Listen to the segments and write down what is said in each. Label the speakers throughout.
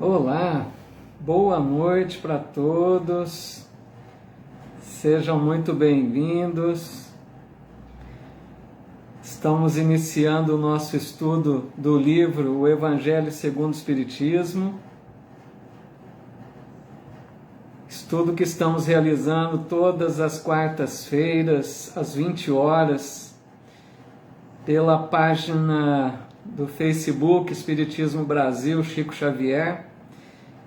Speaker 1: Olá, boa noite para todos, sejam muito bem-vindos. Estamos iniciando o nosso estudo do livro O Evangelho segundo o Espiritismo, estudo que estamos realizando todas as quartas-feiras, às 20 horas, pela página do Facebook Espiritismo Brasil Chico Xavier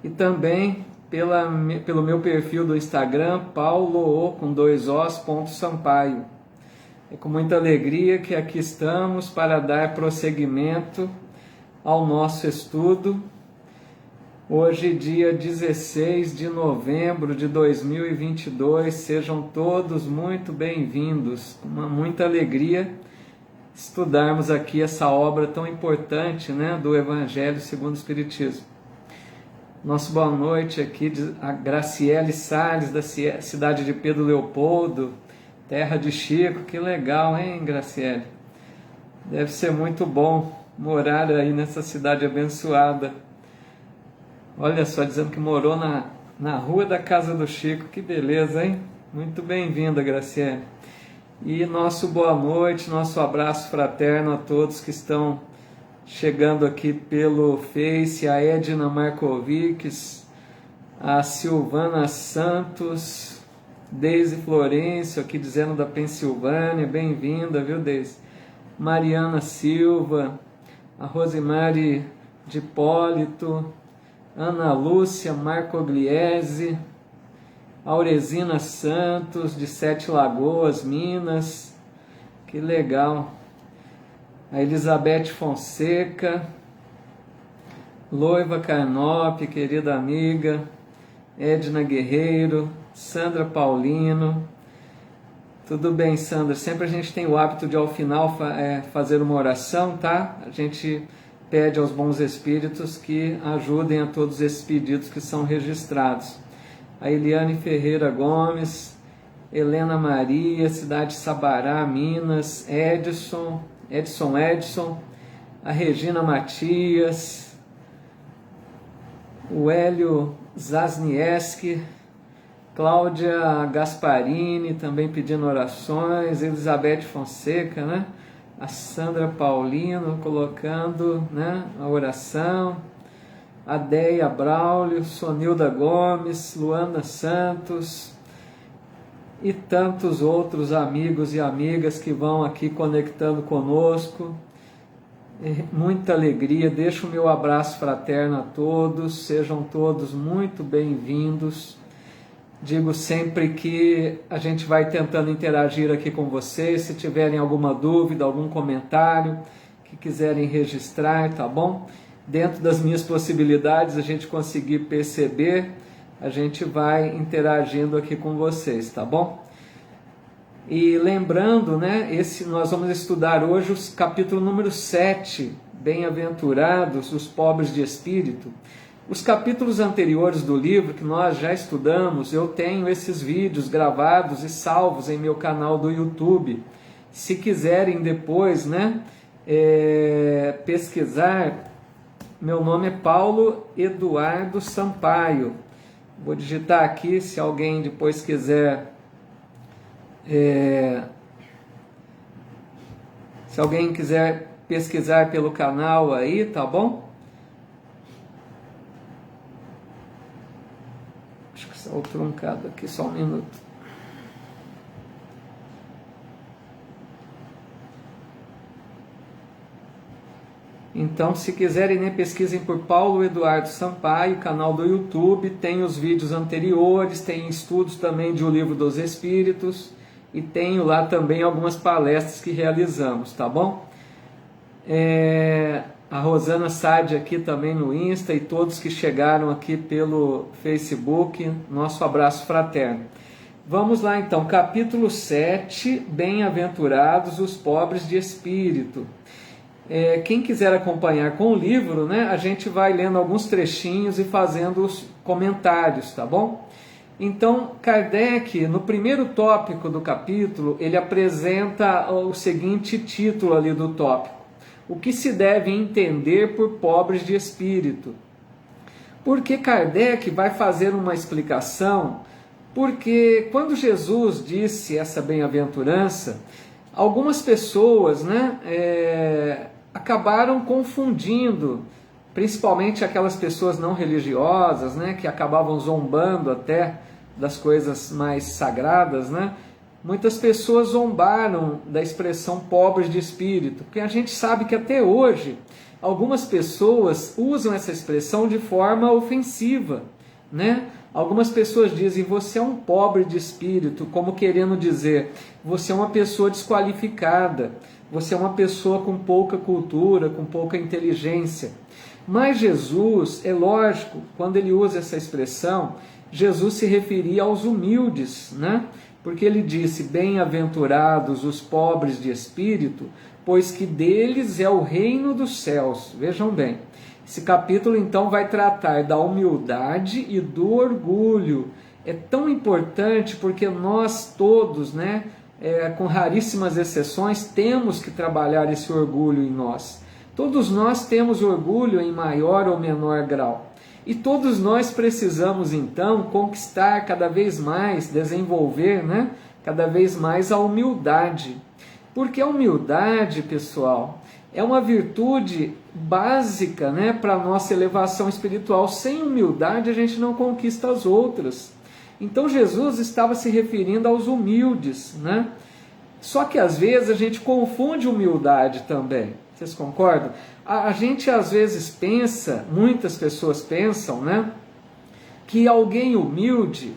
Speaker 1: e também pelo meu perfil do Instagram paulo_Sampaio. É com muita alegria que aqui estamos para dar prosseguimento ao nosso estudo. Hoje, dia 16 de novembro de 2022, sejam todos muito bem-vindos. Com muita alegria estudarmos aqui essa obra tão importante, do Evangelho segundo o Espiritismo. Nossa boa noite aqui a Graciele Salles, da cidade de Pedro Leopoldo, terra de Chico. Que legal, hein, Graciele? Deve ser muito bom morar aí nessa cidade abençoada. Olha só, dizendo que morou na rua da casa do Chico. Que beleza, hein? Muito bem-vinda, Graciele. E nosso boa noite, nosso abraço fraterno a todos que estão chegando aqui pelo Face, a Edna Markovics, a Silvana Santos, Deise Florencio, aqui dizendo da Pensilvânia, bem-vinda, viu, Deise? Mariana Silva, a Rosemary de Hipólito, Ana Lúcia Marcogliese, Aurezina Santos, de Sete Lagoas, Minas, que legal. A Elizabeth Fonseca, Loiva Carnop, querida amiga, Edna Guerreiro, Sandra Paulino. Tudo bem, Sandra? Sempre a gente tem o hábito de, ao final, fazer uma oração, tá? A gente pede aos bons espíritos que ajudem a todos esses pedidos que são registrados. A Eliane Ferreira Gomes, Helena Maria, cidade de Sabará, Minas, Edson, a Regina Matias, o Hélio Zasnieski, Cláudia Gasparini, também pedindo orações, Elizabeth Fonseca, a Sandra Paulino colocando, a oração, a Deia Braulio, Sonilda Gomes, Luana Santos e tantos outros amigos e amigas que vão aqui conectando conosco. Muita alegria, deixo o meu abraço fraterno a todos, sejam todos muito bem-vindos. Digo sempre que a gente vai tentando interagir aqui com vocês, se tiverem alguma dúvida, algum comentário que quiserem registrar, tá bom? Dentro das minhas possibilidades, a gente conseguir perceber, a gente vai interagindo aqui com vocês, tá bom? E lembrando, nós vamos estudar hoje o capítulo número 7, Bem-aventurados os pobres de espírito. Os capítulos anteriores do livro que nós já estudamos, eu tenho esses vídeos gravados e salvos em meu canal do YouTube. Se quiserem depois, pesquisar, meu nome é Paulo Eduardo Sampaio. Vou digitar aqui, se alguém depois quiser, se alguém quiser pesquisar pelo canal aí, tá bom? Acho que saiu truncado aqui, só um minuto. Então, se quiserem, pesquisem por Paulo Eduardo Sampaio, canal do YouTube, tem os vídeos anteriores, tem estudos também de O Livro dos Espíritos, e tenho lá também algumas palestras que realizamos, tá bom? A Rosana Sade aqui também no Insta, e todos que chegaram aqui pelo Facebook, nosso abraço fraterno. Vamos lá então, capítulo 7, Bem-aventurados os pobres de espírito. Quem quiser acompanhar com o livro, a gente vai lendo alguns trechinhos e fazendo os comentários, tá bom? Então, Kardec, no primeiro tópico do capítulo, ele apresenta o seguinte título ali do tópico: o que se deve entender por pobres de espírito. Porque Kardec vai fazer uma explicação, porque quando Jesus disse essa bem-aventurança, algumas pessoas, né, acabaram confundindo, principalmente aquelas pessoas não religiosas, né, que acabavam zombando até das coisas mais sagradas, né? Muitas pessoas zombaram da expressão pobres de espírito, porque a gente sabe que até hoje algumas pessoas usam essa expressão de forma ofensiva, né? Algumas pessoas dizem, você é um pobre de espírito, como querendo dizer, você é uma pessoa desqualificada, você é uma pessoa com pouca cultura, com pouca inteligência. Mas Jesus, é lógico, quando ele usa essa expressão, Jesus se referia aos humildes, né? Porque ele disse, bem-aventurados os pobres de espírito, pois que deles é o reino dos céus. Vejam bem, esse capítulo então vai tratar da humildade e do orgulho. É tão importante porque nós todos, né, com raríssimas exceções, temos que trabalhar esse orgulho em nós. Todos nós temos orgulho em maior ou menor grau. E todos nós precisamos, então, conquistar cada vez mais, desenvolver, né, cada vez mais a humildade. Porque a humildade, pessoal, é uma virtude básica, né, para a nossa elevação espiritual. Sem humildade, a gente não conquista as outras. Então, Jesus estava se referindo aos humildes, né? Só que, às vezes, a gente confunde humildade também. Vocês concordam? A gente às vezes pensa, muitas pessoas pensam, né, que alguém humilde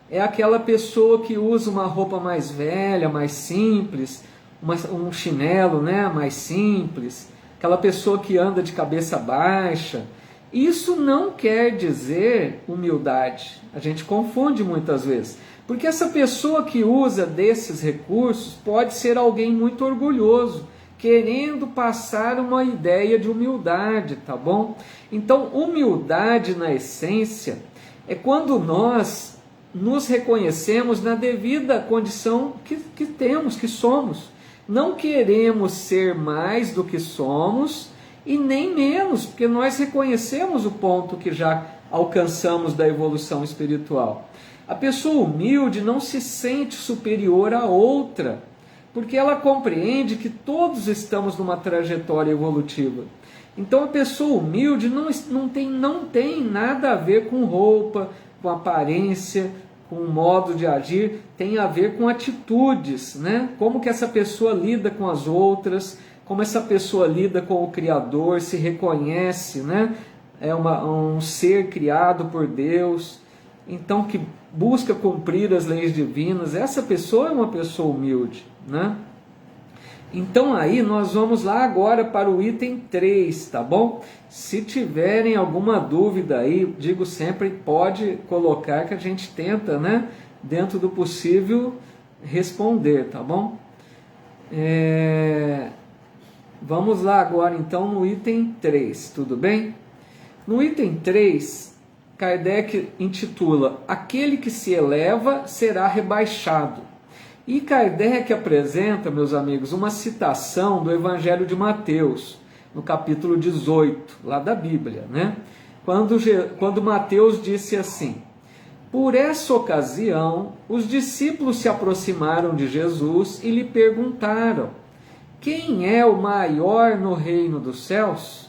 Speaker 1: é aquela pessoa que usa uma roupa mais velha, mais simples, um chinelo, né, mais simples, aquela pessoa que anda de cabeça baixa. Isso não quer dizer humildade. A gente confunde muitas vezes. Porque essa pessoa que usa desses recursos pode ser alguém muito orgulhoso, querendo passar uma ideia de humildade, tá bom? Então, humildade na essência é quando nós nos reconhecemos na devida condição que temos, que somos. Não queremos ser mais do que somos e nem menos, porque nós reconhecemos o ponto que já alcançamos da evolução espiritual. A pessoa humilde não se sente superior a outra, porque ela compreende que todos estamos numa trajetória evolutiva. Então a pessoa humilde não tem nada a ver com roupa, com aparência, com modo de agir, tem a ver com atitudes, né? Como que essa pessoa lida com as outras, como essa pessoa lida com o Criador, se reconhece, né? É um ser criado por Deus, então que busca cumprir as leis divinas. Essa pessoa é uma pessoa humilde, né? Então aí nós vamos lá agora para o item 3, tá bom? Se tiverem alguma dúvida aí, digo sempre, pode colocar que a gente tenta, né, dentro do possível, responder, tá bom? Vamos lá agora então no item 3, tudo bem? No item 3, Kardec intitula Aquele que se eleva será rebaixado. E Kardec apresenta, meus amigos, uma citação do Evangelho de Mateus, no capítulo 18, lá da Bíblia, né? Quando Mateus disse assim: Por essa ocasião, os discípulos se aproximaram de Jesus e lhe perguntaram: Quem é o maior no reino dos céus?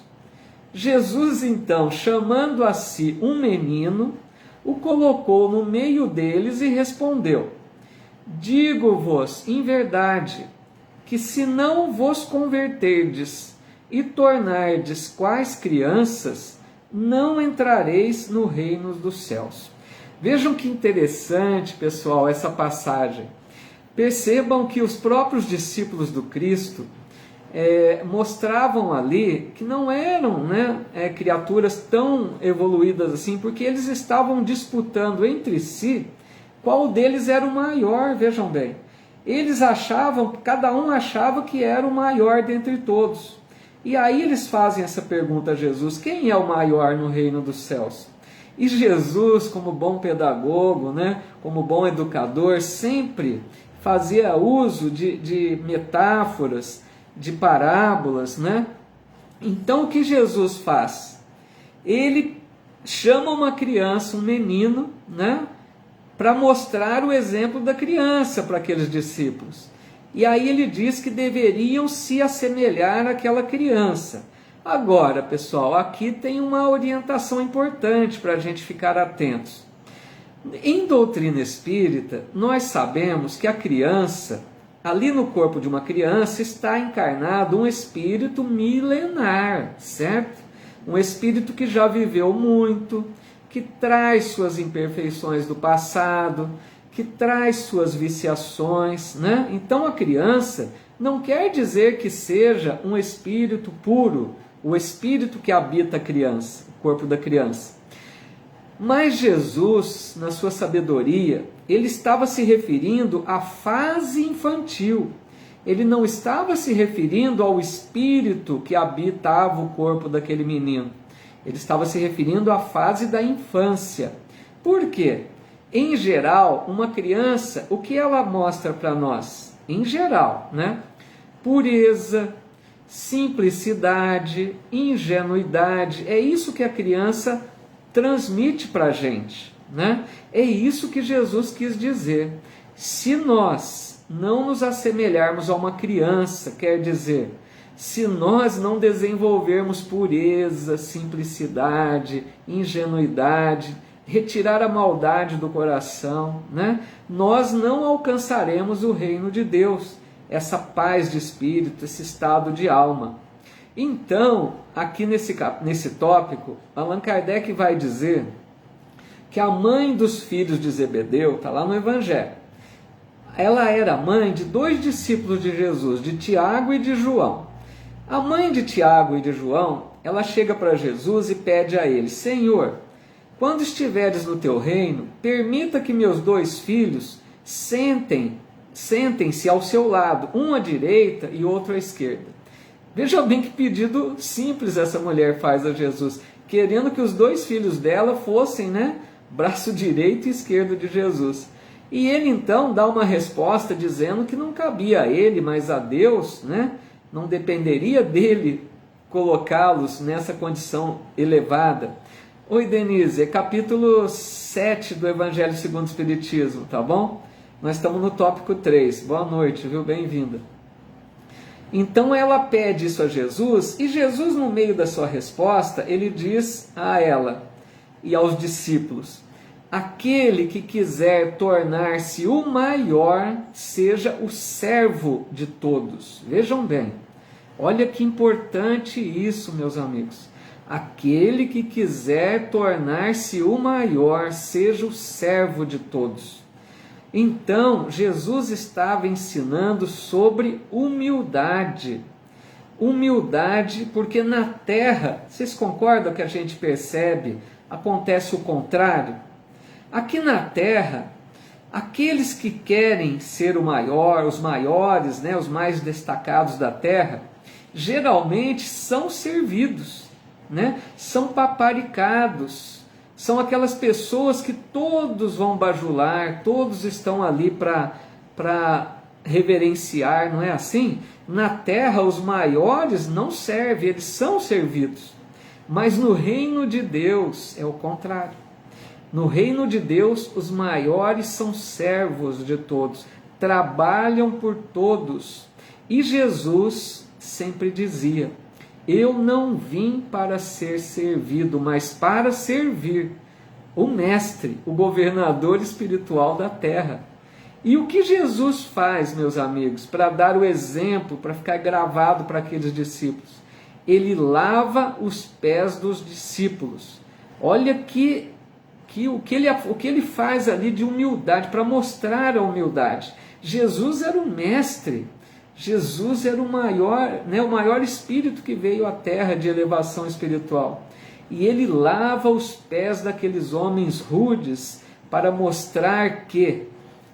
Speaker 1: Jesus, então, chamando a si um menino, o colocou no meio deles e respondeu: Digo-vos, em verdade, que se não vos converterdes e tornardes quais crianças, não entrareis no reino dos céus. Vejam que interessante, pessoal, essa passagem. Percebam que os próprios discípulos do Cristo mostravam ali que não eram, né, criaturas tão evoluídas assim, porque eles estavam disputando entre si qual deles era o maior. Vejam bem, eles achavam, cada um achava que era o maior dentre todos. E aí eles fazem essa pergunta a Jesus: quem é o maior no reino dos céus? E Jesus, como bom pedagogo, né, como bom educador, sempre fazia uso de metáforas, de parábolas, né? Então o que Jesus faz? Ele chama uma criança, um menino, né, para mostrar o exemplo da criança para aqueles discípulos. E aí ele diz que deveriam se assemelhar àquela criança. Agora, pessoal, aqui tem uma orientação importante para a gente ficar atentos. Em doutrina espírita, nós sabemos que a criança, ali no corpo de uma criança, está encarnado um espírito milenar, certo? Um espírito que já viveu muito, que traz suas imperfeições do passado, que traz suas viciações, né? Então a criança não quer dizer que seja um espírito puro, o espírito que habita a criança, o corpo da criança. Mas Jesus, na sua sabedoria, ele estava se referindo à fase infantil. Ele não estava se referindo ao espírito que habitava o corpo daquele menino. Ele estava se referindo à fase da infância. Por quê? Em geral, uma criança, o que ela mostra para nós? Em geral, né? Pureza, simplicidade, ingenuidade. É isso que a criança transmite para a gente, né? É isso que Jesus quis dizer. Se nós não nos assemelharmos a uma criança, quer dizer, se nós não desenvolvermos pureza, simplicidade, ingenuidade, retirar a maldade do coração, né, nós não alcançaremos o reino de Deus, essa paz de espírito, esse estado de alma. Então, aqui nesse tópico, Allan Kardec vai dizer que a mãe dos filhos de Zebedeu, está lá no Evangelho, ela era mãe de 2 discípulos de Jesus, de Tiago e de João. A mãe de Tiago e de João, ela chega para Jesus e pede a ele: Senhor, quando estiveres no teu reino, permita que meus 2 filhos sentem-se ao seu lado, um à direita e outro à esquerda. Veja bem que pedido simples essa mulher faz a Jesus, querendo que os 2 filhos dela fossem, né, braço direito e esquerdo de Jesus. E ele então dá uma resposta dizendo que não cabia a ele, mas a Deus, né, não dependeria dele colocá-los nessa condição elevada. Oi, Denise, é capítulo 7 do Evangelho segundo o Espiritismo, tá bom? Nós estamos no tópico 3. Boa noite, viu? Bem-vinda. Então ela pede isso a Jesus, e Jesus, no meio da sua resposta, ele diz a ela e aos discípulos: aquele que quiser tornar-se o maior, seja o servo de todos. Vejam bem, olha que importante isso, meus amigos. Aquele que quiser tornar-se o maior, seja o servo de todos. Então, Jesus estava ensinando sobre humildade. Humildade, porque na terra, vocês concordam que a gente percebe, acontece o contrário? Aqui na terra, aqueles que querem ser o maior, os maiores, né, os mais destacados da terra, geralmente são servidos, né? São paparicados. São aquelas pessoas que todos vão bajular, todos estão ali para reverenciar, não é assim? Na terra, os maiores não servem, eles são servidos. Mas no reino de Deus é o contrário. No reino de Deus, os maiores são servos de todos, trabalham por todos. E Jesus sempre dizia: eu não vim para ser servido, mas para servir o mestre, o governador espiritual da terra. E o que Jesus faz, meus amigos, para dar o exemplo, para ficar gravado para aqueles discípulos? Ele lava os pés dos discípulos. Olha o que ele faz ali de humildade, para mostrar a humildade. Jesus era o mestre. Jesus era o maior espírito que veio à terra de elevação espiritual. E ele lava os pés daqueles homens rudes para mostrar que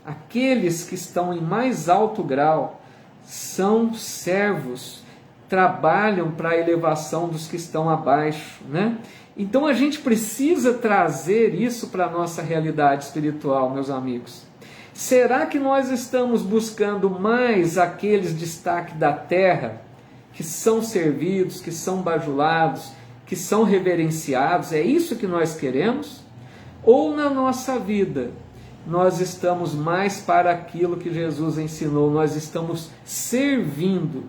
Speaker 1: aqueles que estão em mais alto grau são servos, trabalham para a elevação dos que estão abaixo, né? Então a gente precisa trazer isso para a nossa realidade espiritual, meus amigos. Será que nós estamos buscando mais aqueles destaques da terra, que são servidos, que são bajulados, que são reverenciados, é isso que nós queremos? Ou na nossa vida nós estamos mais para aquilo que Jesus ensinou, nós estamos servindo,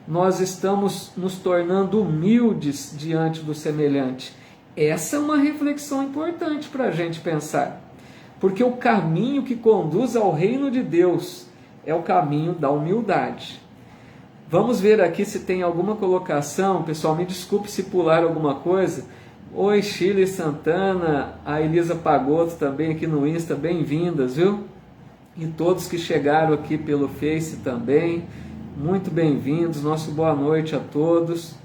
Speaker 1: nós estamos nos tornando humildes diante do semelhante? Essa é uma reflexão importante para a gente pensar, porque o caminho que conduz ao reino de Deus é o caminho da humildade. Vamos ver aqui se tem alguma colocação. Pessoal, me desculpe se pular alguma coisa. Oi, Shirley Santana, a Elisa Pagotto também aqui no Insta, bem-vindas, viu? E todos que chegaram aqui pelo Face também, muito bem-vindos, nosso boa noite a todos.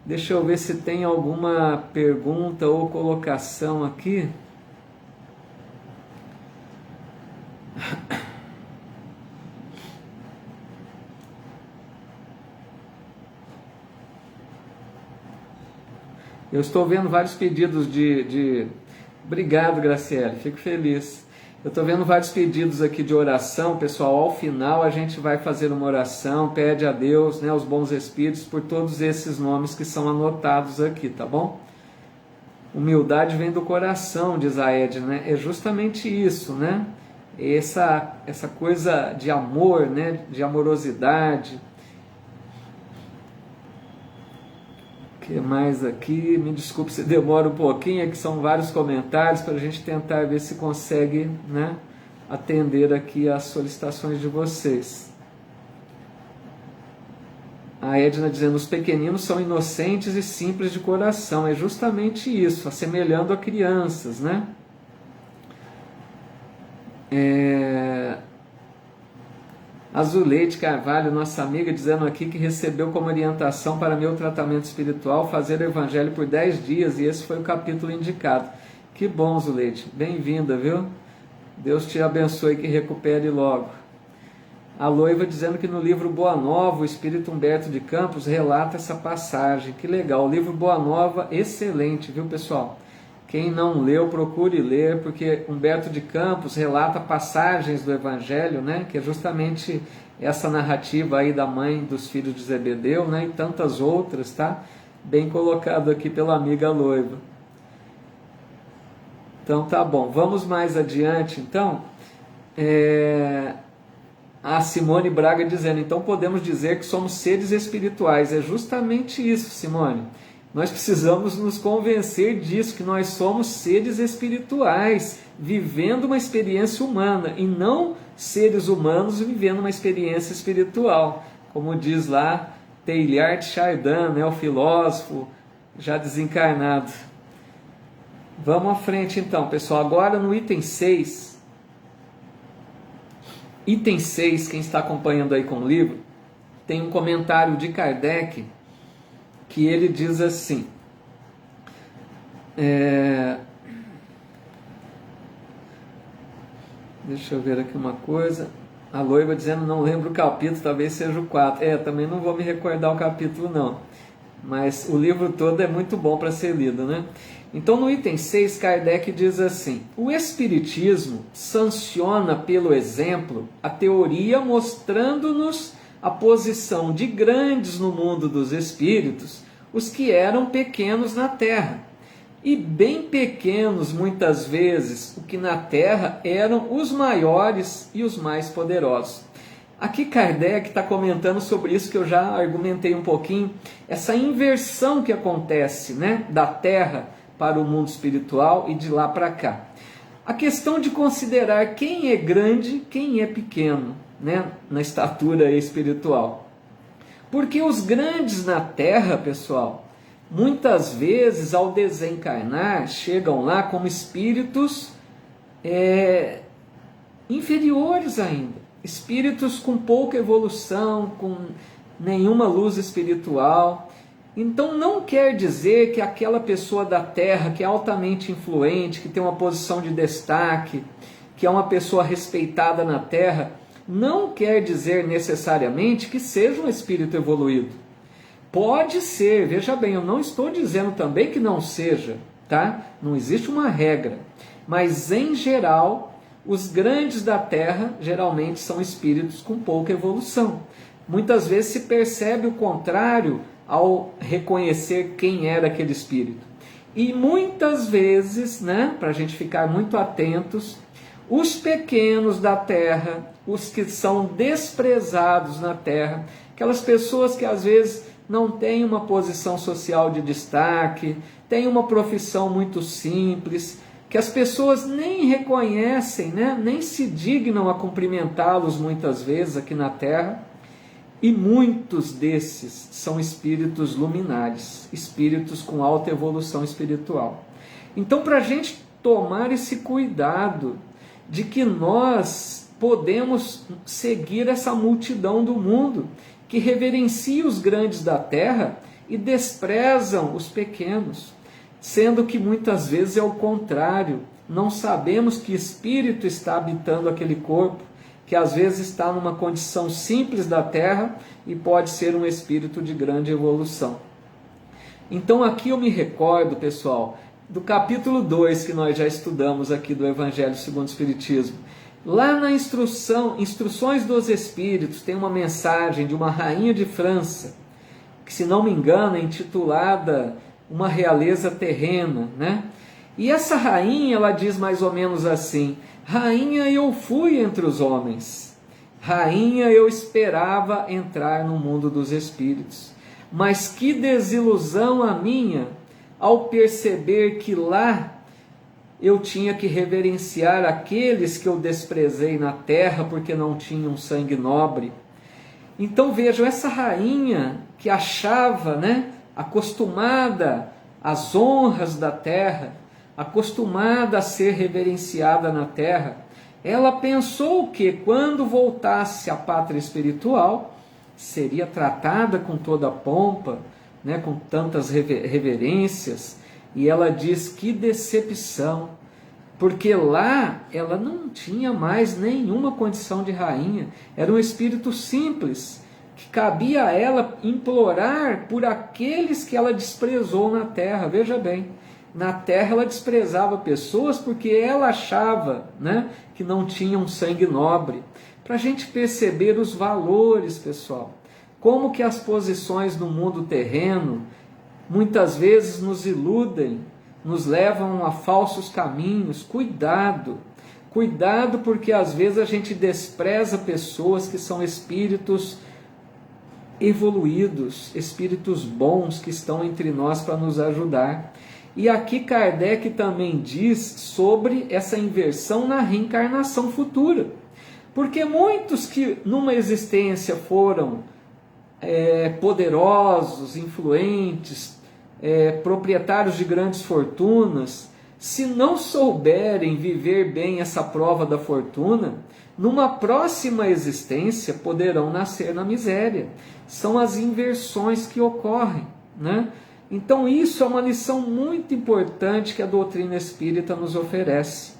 Speaker 1: Deixa eu ver se tem alguma pergunta ou colocação aqui. Eu estou vendo vários pedidos de... Obrigado, Graciele, fico feliz. Eu estou vendo vários pedidos aqui de oração, pessoal. Ao final a gente vai fazer uma oração, pede a Deus, né, os bons espíritos, por todos esses nomes que são anotados aqui, tá bom? Humildade vem do coração, diz a Edna, né? É justamente isso, né? Essa coisa de amor, né, de amorosidade. O que mais aqui? Me desculpe se demora um pouquinho, é que são vários comentários para a gente tentar ver se consegue, né, atender aqui as solicitações de vocês. A Edna dizendo, os pequeninos são inocentes e simples de coração. É justamente isso, assemelhando a crianças, né? Azuleide Carvalho, nossa amiga, dizendo aqui que recebeu como orientação para meu tratamento espiritual fazer o Evangelho por 10 dias e esse foi o capítulo indicado. Que bom, Azuleide, bem-vinda, viu? Deus te abençoe e que recupere logo. A Loiva dizendo que no livro Boa Nova, o Espírito Humberto de Campos relata essa passagem. Que legal, o livro Boa Nova, excelente, viu, pessoal? Quem não leu, procure ler, porque Humberto de Campos relata passagens do Evangelho, né, que é justamente essa narrativa aí da mãe dos filhos de Zebedeu, né, e tantas outras, tá? Bem colocado aqui pela amiga Loiva. Então tá bom, vamos mais adiante, então. A Simone Braga dizendo, então podemos dizer que somos seres espirituais. É justamente isso, Simone. Nós precisamos nos convencer disso, que nós somos seres espirituais, vivendo uma experiência humana, e não seres humanos vivendo uma experiência espiritual. Como diz lá Teilhard de Chardin, né, o filósofo já desencarnado. Vamos à frente então, pessoal. Agora no item 6. Item 6, quem está acompanhando aí com o livro, tem um comentário de Kardec, que ele diz assim, deixa eu ver aqui uma coisa, a Loiva dizendo, não lembro o capítulo, talvez seja o 4, também não vou me recordar o capítulo não, mas o livro todo é muito bom para ser lido, né? Então no item 6, Kardec diz assim, o Espiritismo sanciona pelo exemplo a teoria mostrando-nos a posição de grandes no mundo dos espíritos, os que eram pequenos na terra, e bem pequenos muitas vezes, o que na terra eram os maiores e os mais poderosos. Aqui Kardec está comentando sobre isso que eu já argumentei um pouquinho, essa inversão que acontece, né, da terra para o mundo espiritual e de lá para cá. A questão de considerar quem é grande, quem é pequeno, né, na estatura espiritual. Porque os grandes na Terra, pessoal, muitas vezes ao desencarnar, chegam lá como espíritos inferiores ainda. Espíritos com pouca evolução, com nenhuma luz espiritual. Então não quer dizer que aquela pessoa da Terra, que é altamente influente, que tem uma posição de destaque, que é uma pessoa respeitada na Terra, não quer dizer necessariamente que seja um espírito evoluído. Pode ser, veja bem, eu não estou dizendo também que não seja, tá? Não existe uma regra. Mas, em geral, os grandes da Terra geralmente são espíritos com pouca evolução. Muitas vezes se percebe o contrário ao reconhecer quem era aquele espírito. E muitas vezes, né, para a gente ficar muito atentos, os pequenos da terra, os que são desprezados na terra, aquelas pessoas que às vezes não têm uma posição social de destaque, têm uma profissão muito simples, que as pessoas nem reconhecem, né, nem se dignam a cumprimentá-los muitas vezes aqui na terra, e muitos desses são espíritos luminares, espíritos com alta evolução espiritual. Então, para a gente tomar esse cuidado de que nós podemos seguir essa multidão do mundo, que reverencia os grandes da terra e desprezam os pequenos, sendo que muitas vezes é o contrário, não sabemos que espírito está habitando aquele corpo, que às vezes está numa condição simples da terra e pode ser um espírito de grande evolução. Então aqui eu me recordo, pessoal, do capítulo 2 que nós já estudamos aqui do Evangelho segundo o Espiritismo. Lá na Instruções dos Espíritos, tem uma mensagem de uma rainha de França, que se não me engano é intitulada Uma Realeza Terrena, né? E essa rainha, ela diz mais ou menos assim: rainha eu fui entre os homens, rainha eu esperava entrar no mundo dos espíritos, mas que desilusão a minha ao perceber que lá eu tinha que reverenciar aqueles que eu desprezei na terra porque não tinham sangue nobre. Então vejam, essa rainha que achava, né, acostumada às honras da terra, acostumada a ser reverenciada na terra, ela pensou que quando voltasse à pátria espiritual, seria tratada com toda a pompa, né, com tantas reverências, e ela diz que decepção, porque lá ela não tinha mais nenhuma condição de rainha, era um espírito simples, que cabia a ela implorar por aqueles que ela desprezou na terra. Veja bem, na terra ela desprezava pessoas porque ela achava, né, que não tinham sangue nobre. Para a gente perceber os valores, pessoal, como que as posições no mundo terreno muitas vezes nos iludem, nos levam a falsos caminhos. Cuidado, cuidado, porque às vezes a gente despreza pessoas que são espíritos evoluídos, espíritos bons que estão entre nós para nos ajudar. E aqui Kardec também diz sobre essa inversão na reencarnação futura, porque muitos que numa existência foram poderosos, influentes, proprietários de grandes fortunas, se não souberem viver bem essa prova da fortuna, numa próxima existência poderão nascer na miséria. São as inversões que ocorrem, né? Então isso é uma lição muito importante que a doutrina espírita nos oferece.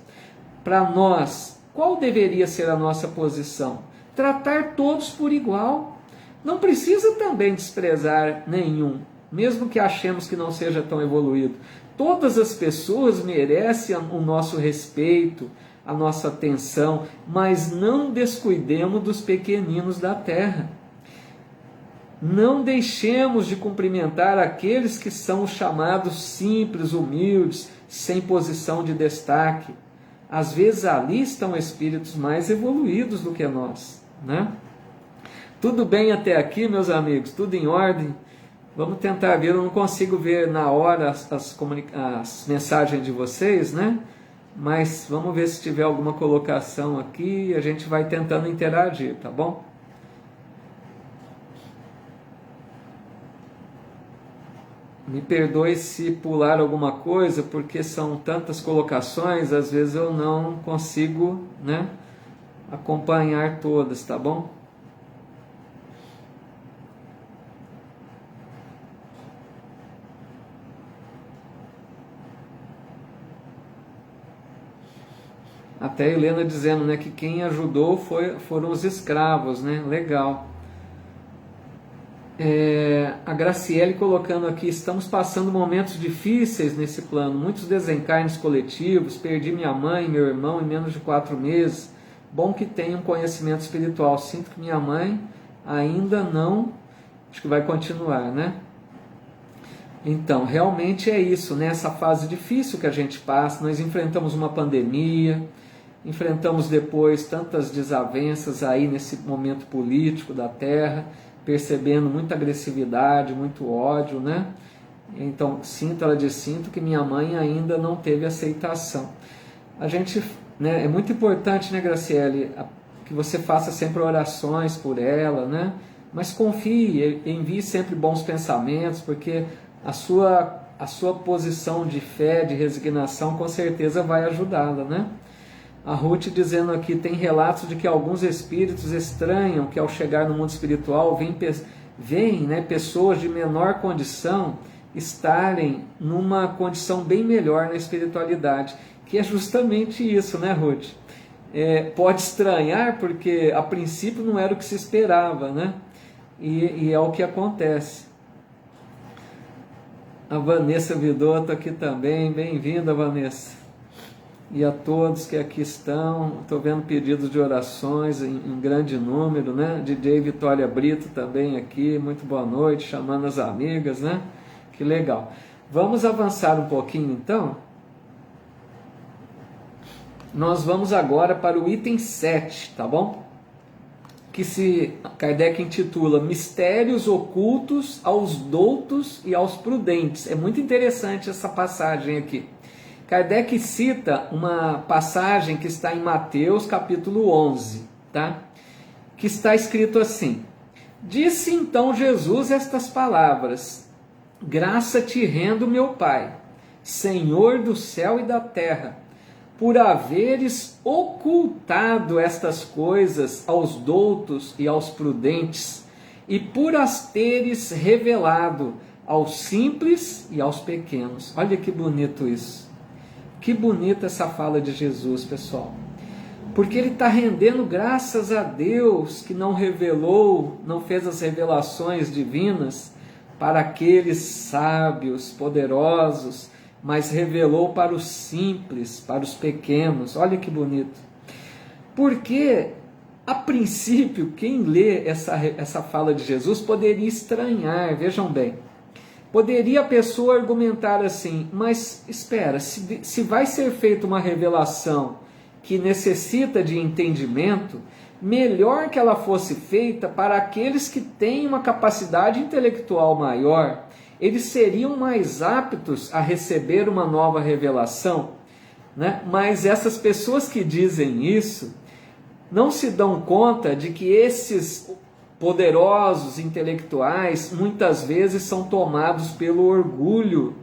Speaker 1: Para nós, qual deveria ser a nossa posição? Tratar todos por igual. Não precisa também desprezar nenhum, mesmo que achemos que não seja tão evoluído. Todas as pessoas merecem o nosso respeito, a nossa atenção, mas não descuidemos dos pequeninos da terra. Não deixemos de cumprimentar aqueles que são chamados simples, humildes, sem posição de destaque. Às vezes ali estão espíritos mais evoluídos do que nós, né? Tudo bem até aqui, meus amigos? Tudo em ordem? Vamos tentar ver. Eu não consigo ver na hora as mensagens de vocês, né? Mas vamos ver se tiver alguma colocação aqui e a gente vai tentando interagir, tá bom? Me perdoe se pular alguma coisa, porque são tantas colocações, às vezes eu não consigo, né, acompanhar todas, tá bom? Até a Helena dizendo, né, que quem ajudou foram os escravos, né? Legal. A Graciele colocando aqui: estamos passando momentos difíceis nesse plano, muitos desencarnes coletivos, perdi minha mãe e meu irmão em menos de 4 meses, bom que tenho um conhecimento espiritual, sinto que minha mãe ainda não, acho que vai continuar, né? Então, realmente é isso, né? Essa fase difícil que a gente passa, nós enfrentamos uma pandemia, enfrentamos depois tantas desavenças aí nesse momento político da Terra, percebendo muita agressividade, muito ódio, né? Então, ela diz, sinto que minha mãe ainda não teve aceitação. A gente, né, é muito importante, né, Graciele, que você faça sempre orações por ela, né? Mas confie, envie sempre bons pensamentos, porque a sua posição de fé, de resignação, com certeza vai ajudá-la, né? A Ruth dizendo aqui, tem relatos de que alguns espíritos estranham que ao chegar no mundo espiritual vêm, né, pessoas de menor condição estarem numa condição bem melhor na espiritualidade, que é justamente isso, né, Ruth? Pode estranhar porque a princípio não era o que se esperava, né? E é o que acontece. A Vanessa Vidotto aqui também, bem-vinda, Vanessa. E a todos que aqui estão, estou vendo pedidos de orações em grande número, né? DJ Vitória Brito também aqui, muito boa noite, chamando as amigas, né? Que legal. Vamos avançar um pouquinho então. Nós vamos agora para o item 7, tá bom? Que Kardec intitula Mistérios Ocultos aos Doutos e aos Prudentes. É muito interessante essa passagem aqui. Kardec cita uma passagem que está em Mateus capítulo 11, tá? Que está escrito assim: Disse então Jesus estas palavras: Graça te rendo, meu Pai, Senhor do céu e da terra, por haveres ocultado estas coisas aos doutos e aos prudentes, e por as teres revelado aos simples e aos pequenos. Olha que bonito isso. Que bonita essa fala de Jesus, pessoal. Porque ele está rendendo graças a Deus que não revelou, não fez as revelações divinas para aqueles sábios, poderosos, mas revelou para os simples, para os pequenos. Olha que bonito. Porque, a princípio, quem lê essa fala de Jesus poderia estranhar, vejam bem. Poderia a pessoa argumentar assim, mas espera, se vai ser feita uma revelação que necessita de entendimento, melhor que ela fosse feita para aqueles que têm uma capacidade intelectual maior. Eles seriam mais aptos a receber uma nova revelação, né? Mas essas pessoas que dizem isso não se dão conta de que esses poderosos intelectuais muitas vezes são tomados pelo orgulho.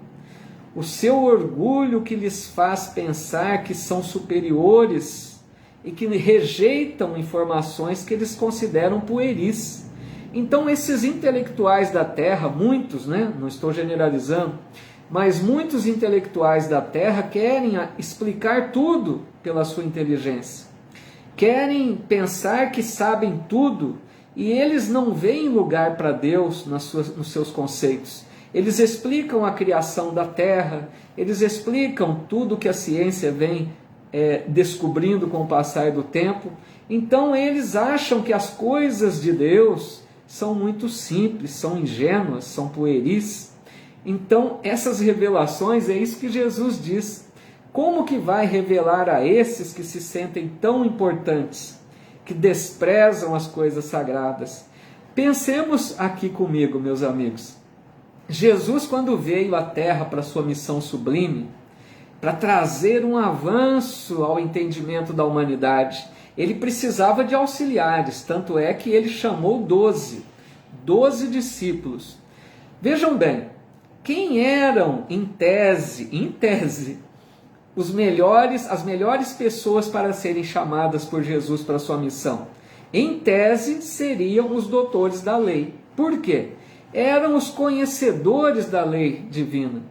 Speaker 1: O seu orgulho que lhes faz pensar que são superiores e que rejeitam informações que eles consideram pueris. Então esses intelectuais da Terra, muitos, né? Não estou generalizando, mas muitos intelectuais da Terra querem explicar tudo pela sua inteligência. Querem pensar que sabem tudo e eles não veem lugar para Deus nos seus conceitos. Eles explicam a criação da Terra, eles explicam tudo que a ciência vem descobrindo com o passar do tempo. Então eles acham que as coisas de Deus são muito simples, são ingênuas, são pueris. Então essas revelações, é isso que Jesus diz. Como que vai revelar a esses que se sentem tão importantes, que desprezam as coisas sagradas? Pensemos aqui comigo, meus amigos. Jesus, quando veio à Terra para sua missão sublime, para trazer um avanço ao entendimento da humanidade, ele precisava de auxiliares, tanto é que ele chamou 12 discípulos. Vejam bem, quem eram em tese, as melhores pessoas para serem chamadas por Jesus para a sua missão? Em tese, seriam os doutores da lei. Por quê? Eram os conhecedores da lei divina.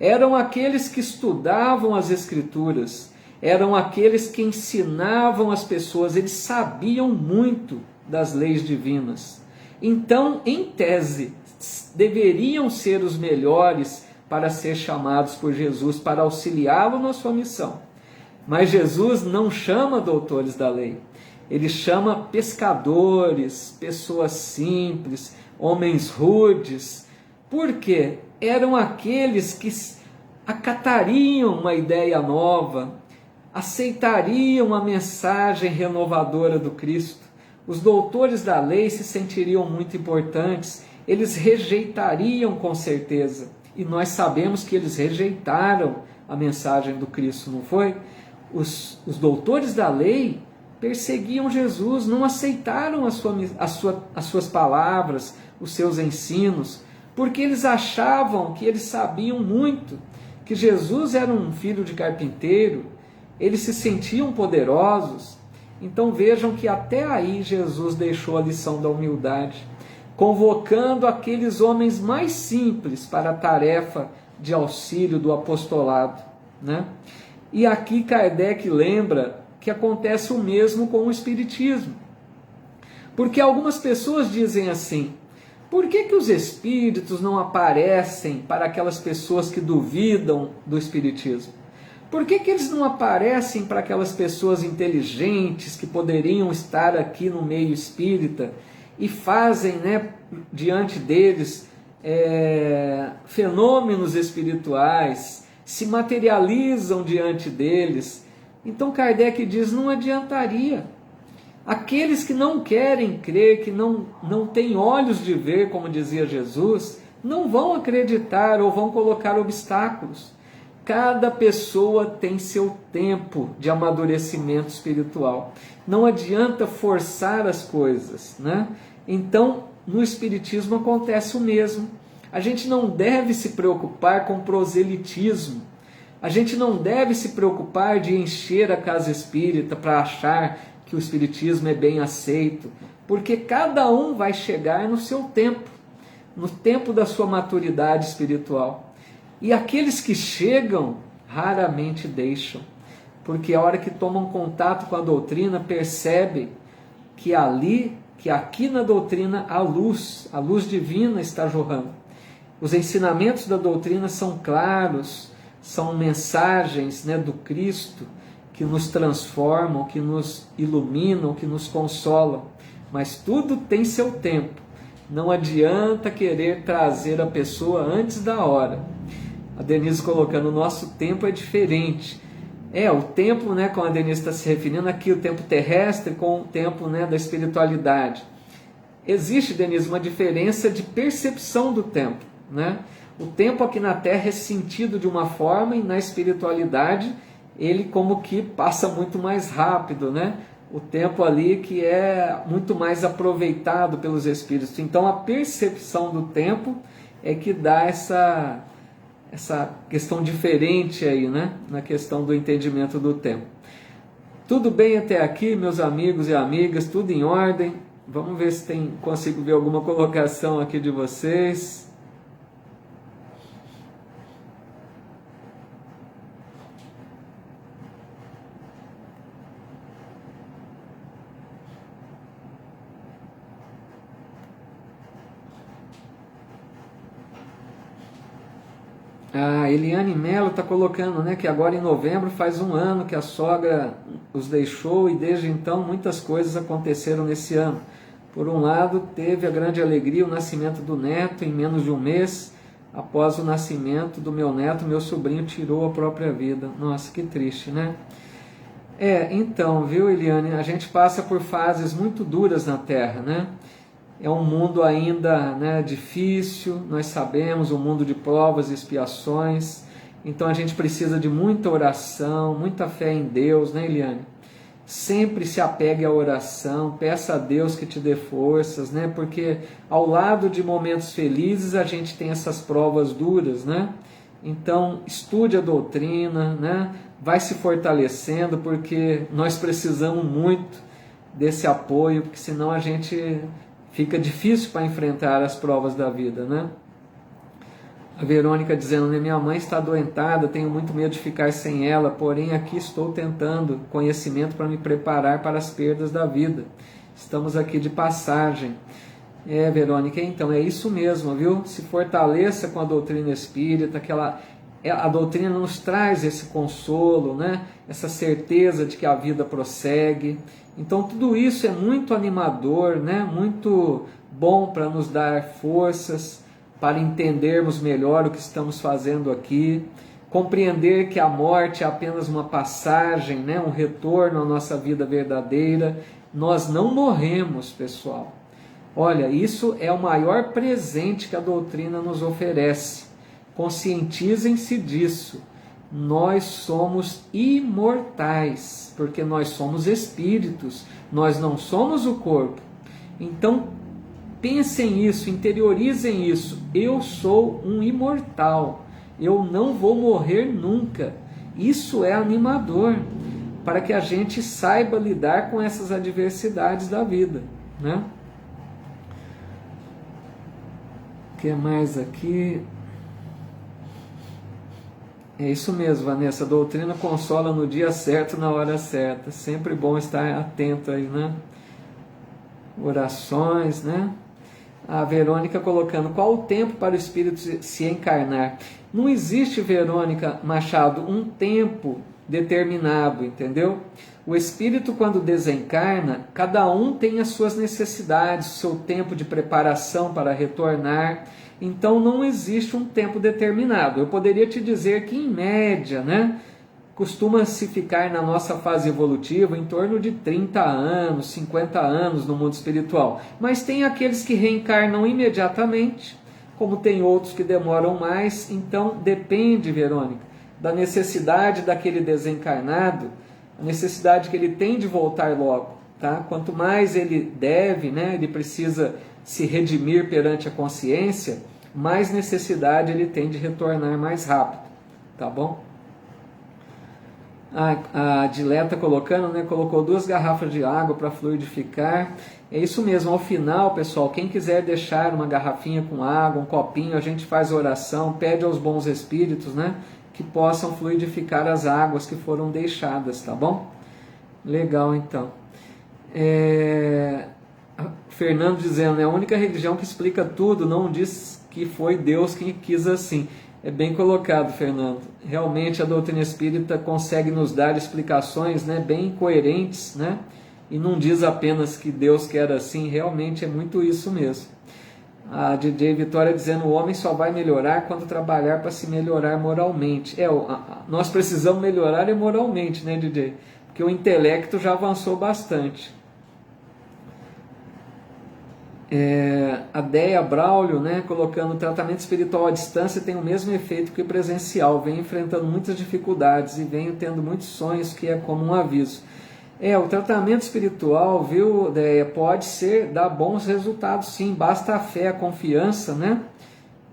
Speaker 1: Eram aqueles que estudavam as Escrituras. Eram aqueles que ensinavam as pessoas. Eles sabiam muito das leis divinas. Então, em tese, deveriam ser os melhores para ser chamados por Jesus, para auxiliá-lo na sua missão. Mas Jesus não chama doutores da lei. Ele chama pescadores, pessoas simples, homens rudes, Porque eram aqueles que acatariam uma ideia nova, aceitariam a mensagem renovadora do Cristo. Os doutores da lei se sentiriam muito importantes, eles rejeitariam com certeza. E nós sabemos que eles rejeitaram a mensagem do Cristo, não foi? Os doutores da lei perseguiam Jesus, não aceitaram as suas palavras, os seus ensinos, porque eles achavam que eles sabiam muito, que Jesus era um filho de carpinteiro, eles se sentiam poderosos. Então vejam que até aí Jesus deixou a lição da humildade, convocando aqueles homens mais simples para a tarefa de auxílio do apostolado, né? E aqui Kardec lembra que acontece o mesmo com o Espiritismo. Porque algumas pessoas dizem assim: por que os Espíritos não aparecem para aquelas pessoas que duvidam do Espiritismo? Por que eles não aparecem para aquelas pessoas inteligentes que poderiam estar aqui no meio espírita e fazem, né, diante deles fenômenos espirituais, se materializam diante deles? Então Kardec diz, não adiantaria. Aqueles que não querem crer, que não têm olhos de ver, como dizia Jesus, não vão acreditar ou vão colocar obstáculos. Cada pessoa tem seu tempo de amadurecimento espiritual. Não adianta forçar as coisas, né? Então, no Espiritismo acontece o mesmo. A gente não deve se preocupar com proselitismo. A gente não deve se preocupar de encher a casa espírita para achar que o Espiritismo é bem aceito, porque cada um vai chegar no seu tempo, no tempo da sua maturidade espiritual. E aqueles que chegam, raramente deixam, porque a hora que tomam contato com a doutrina, percebem que aqui na doutrina a luz divina está jorrando. Os ensinamentos da doutrina são claros, são mensagens, né, do Cristo, que nos transformam, que nos iluminam, que nos consolam. Mas tudo tem seu tempo. Não adianta querer trazer a pessoa antes da hora. A Denise colocando, o nosso tempo é diferente. O tempo, né, como a Denise está se referindo aqui, o tempo terrestre com o tempo, né, da espiritualidade. Existe, Denise, uma diferença de percepção do tempo, né? O tempo aqui na Terra é sentido de uma forma e na espiritualidade ele como que passa muito mais rápido, né? O tempo ali que é muito mais aproveitado pelos espíritos. Então a percepção do tempo é que dá essa questão diferente aí, né? Na questão do entendimento do tempo. Tudo bem até aqui, meus amigos e amigas? Tudo em ordem? Vamos ver se consigo ver alguma colocação aqui de vocês. A Eliane Mello está colocando, né, que agora em novembro faz 1 ano que a sogra os deixou e desde então muitas coisas aconteceram nesse ano. Por um lado, teve a grande alegria, o nascimento do neto em menos de 1 mês. Após o nascimento do meu neto, meu sobrinho tirou a própria vida. Nossa, que triste, né? Então, viu, Eliane, a gente passa por fases muito duras na Terra, né? É um mundo ainda, né, difícil, nós sabemos, um mundo de provas e expiações. Então a gente precisa de muita oração, muita fé em Deus, né, Eliane? Sempre se apegue à oração, peça a Deus que te dê forças, né? Porque ao lado de momentos felizes a gente tem essas provas duras, né? Então estude a doutrina, né? Vai se fortalecendo, porque nós precisamos muito desse apoio, porque senão a gente fica difícil para enfrentar as provas da vida, né? A Verônica dizendo, né, minha mãe está adoentada, tenho muito medo de ficar sem ela, porém aqui estou tentando conhecimento para me preparar para as perdas da vida. Estamos aqui de passagem. Verônica, então é isso mesmo, viu? Se fortaleça com a doutrina espírita, a doutrina nos traz esse consolo, né? Essa certeza de que a vida prossegue. Então tudo isso é muito animador, né? Muito bom para nos dar forças, para entendermos melhor o que estamos fazendo aqui, compreender que a morte é apenas uma passagem, né, um retorno à nossa vida verdadeira. Nós não morremos, pessoal. Olha, isso é o maior presente que a doutrina nos oferece. Conscientizem-se disso. Nós somos imortais, porque nós somos espíritos, nós não somos o corpo. Então, pensem isso, interiorizem isso. Eu sou um imortal, eu não vou morrer nunca. Isso é animador, para que a gente saiba lidar com essas adversidades da vida, né? O que mais aqui? É isso mesmo, Vanessa. A doutrina consola no dia certo, na hora certa. Sempre bom estar atento aí, né? Orações, né? A Verônica colocando: qual o tempo para o espírito se encarnar? Não existe, Verônica Machado, um tempo determinado, entendeu? O espírito, quando desencarna, cada um tem as suas necessidades, o seu tempo de preparação para retornar. Então não existe um tempo determinado. Eu poderia te dizer que, em média, né, costuma-se ficar na nossa fase evolutiva em torno de 30 anos, 50 anos no mundo espiritual. Mas tem aqueles que reencarnam imediatamente, como tem outros que demoram mais. Então depende, Verônica, da necessidade daquele desencarnado, a necessidade que ele tem de voltar logo, tá? Quanto mais ele deve, né, ele precisa se redimir perante a consciência, mais necessidade ele tem de retornar mais rápido, tá bom? A Dileta colocando, né, colocou 2 garrafas de água para fluidificar. É isso mesmo, ao final, pessoal, quem quiser deixar uma garrafinha com água, um copinho, a gente faz oração, pede aos bons espíritos, né, que possam fluidificar as águas que foram deixadas, tá bom? Legal, então. Fernando dizendo, é a única religião que explica tudo, não diz que foi Deus quem quis assim. É bem colocado, Fernando. Realmente a doutrina espírita consegue nos dar explicações, né, bem coerentes, né, e não diz apenas que Deus quer assim. Realmente é muito isso mesmo. A DJ Vitória dizendo, o homem só vai melhorar quando trabalhar para se melhorar moralmente. Nós precisamos melhorar moralmente, né, DJ? Porque o intelecto já avançou bastante. A Deia Braulio, né, colocando: o tratamento espiritual à distância tem o mesmo efeito que o presencial, venho enfrentando muitas dificuldades e venho tendo muitos sonhos, que é como um aviso. O tratamento espiritual, viu, Deia, pode dar bons resultados, sim, basta a fé, a confiança, né?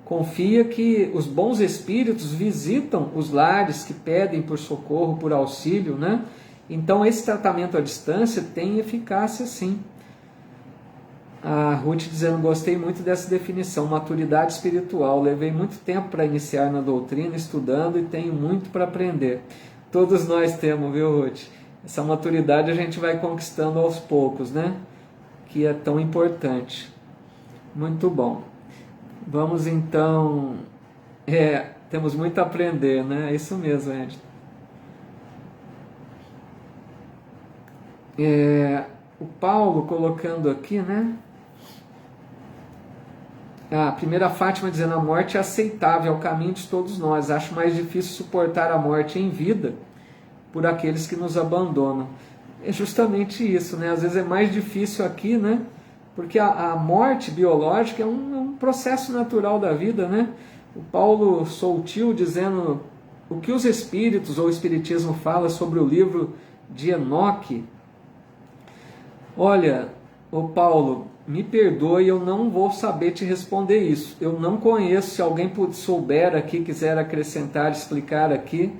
Speaker 1: Confia que os bons espíritos visitam os lares que pedem por socorro, por auxílio, né? Então esse tratamento à distância tem eficácia, sim. A Ruth dizendo, gostei muito dessa definição, maturidade espiritual. Levei muito tempo para iniciar na doutrina, estudando, e tenho muito para aprender. Todos nós temos, viu, Ruth? Essa maturidade a gente vai conquistando aos poucos, né? Que é tão importante. Muito bom. Vamos então... temos muito a aprender, né? É isso mesmo, Ed. O Paulo colocando aqui, né? A primeira Fátima dizendo, a morte é aceitável, é o caminho de todos nós. Acho mais difícil suportar a morte em vida por aqueles que nos abandonam. É justamente isso, né? Às vezes é mais difícil aqui, né? Porque a morte biológica é um processo natural da vida, né? O Paulo Soutil dizendo o que os espíritos ou o espiritismo fala sobre o livro de Enoque. Olha, ô Paulo, me perdoe, eu não vou saber te responder isso. Eu não conheço, se alguém souber aqui, quiser acrescentar, explicar aqui,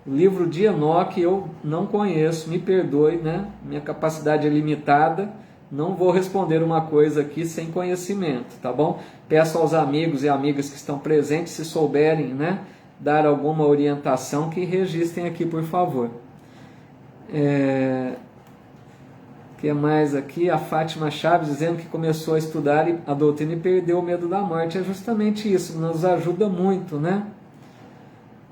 Speaker 1: o livro de Enoque eu não conheço, me perdoe, né? Minha capacidade é limitada, não vou responder uma coisa aqui sem conhecimento, tá bom? Peço aos amigos e amigas que estão presentes, se souberem, né, dar alguma orientação, que registrem aqui, por favor. O que mais aqui? A Fátima Chaves dizendo que começou a estudar a doutrina e perdeu o medo da morte. É justamente isso, nos ajuda muito, né?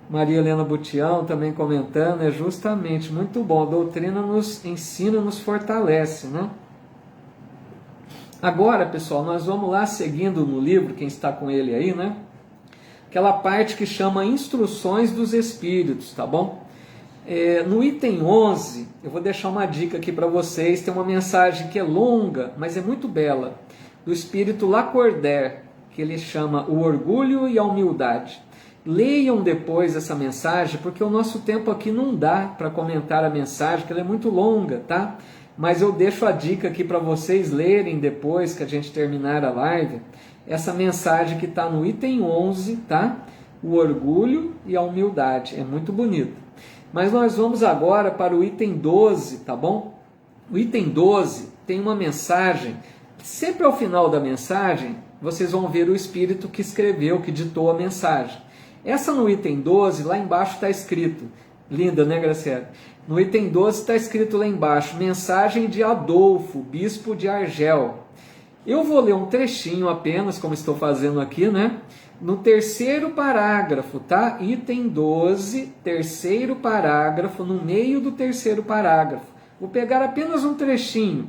Speaker 1: Maria Helena Butião também comentando, é justamente, muito bom, a doutrina nos ensina, nos fortalece, né? Agora, pessoal, nós vamos lá seguindo no livro, quem está com ele aí, né? Aquela parte que chama Instruções dos Espíritos, tá bom? No item 11, eu vou deixar uma dica aqui para vocês, tem uma mensagem que é longa, mas é muito bela, do Espírito Lacordaire, que ele chama O Orgulho e a Humildade. Leiam depois essa mensagem, porque o nosso tempo aqui não dá para comentar a mensagem, que ela é muito longa, tá? Mas eu deixo a dica aqui para vocês lerem depois que a gente terminar a live, essa mensagem que está no item 11, tá? O orgulho e a humildade, é muito bonito. Mas nós vamos agora para o item 12, tá bom? O item 12 tem uma mensagem, sempre ao final da mensagem, vocês vão ver o espírito que escreveu, que ditou a mensagem. Essa no item 12, lá embaixo está escrito, linda, né, Graciela? No item 12 está escrito lá embaixo, mensagem de Adolfo, bispo de Argel. Eu vou ler um trechinho apenas, como estou fazendo aqui, né? No terceiro parágrafo, tá? Item 12, terceiro parágrafo, no meio do terceiro parágrafo. Vou pegar apenas um trechinho,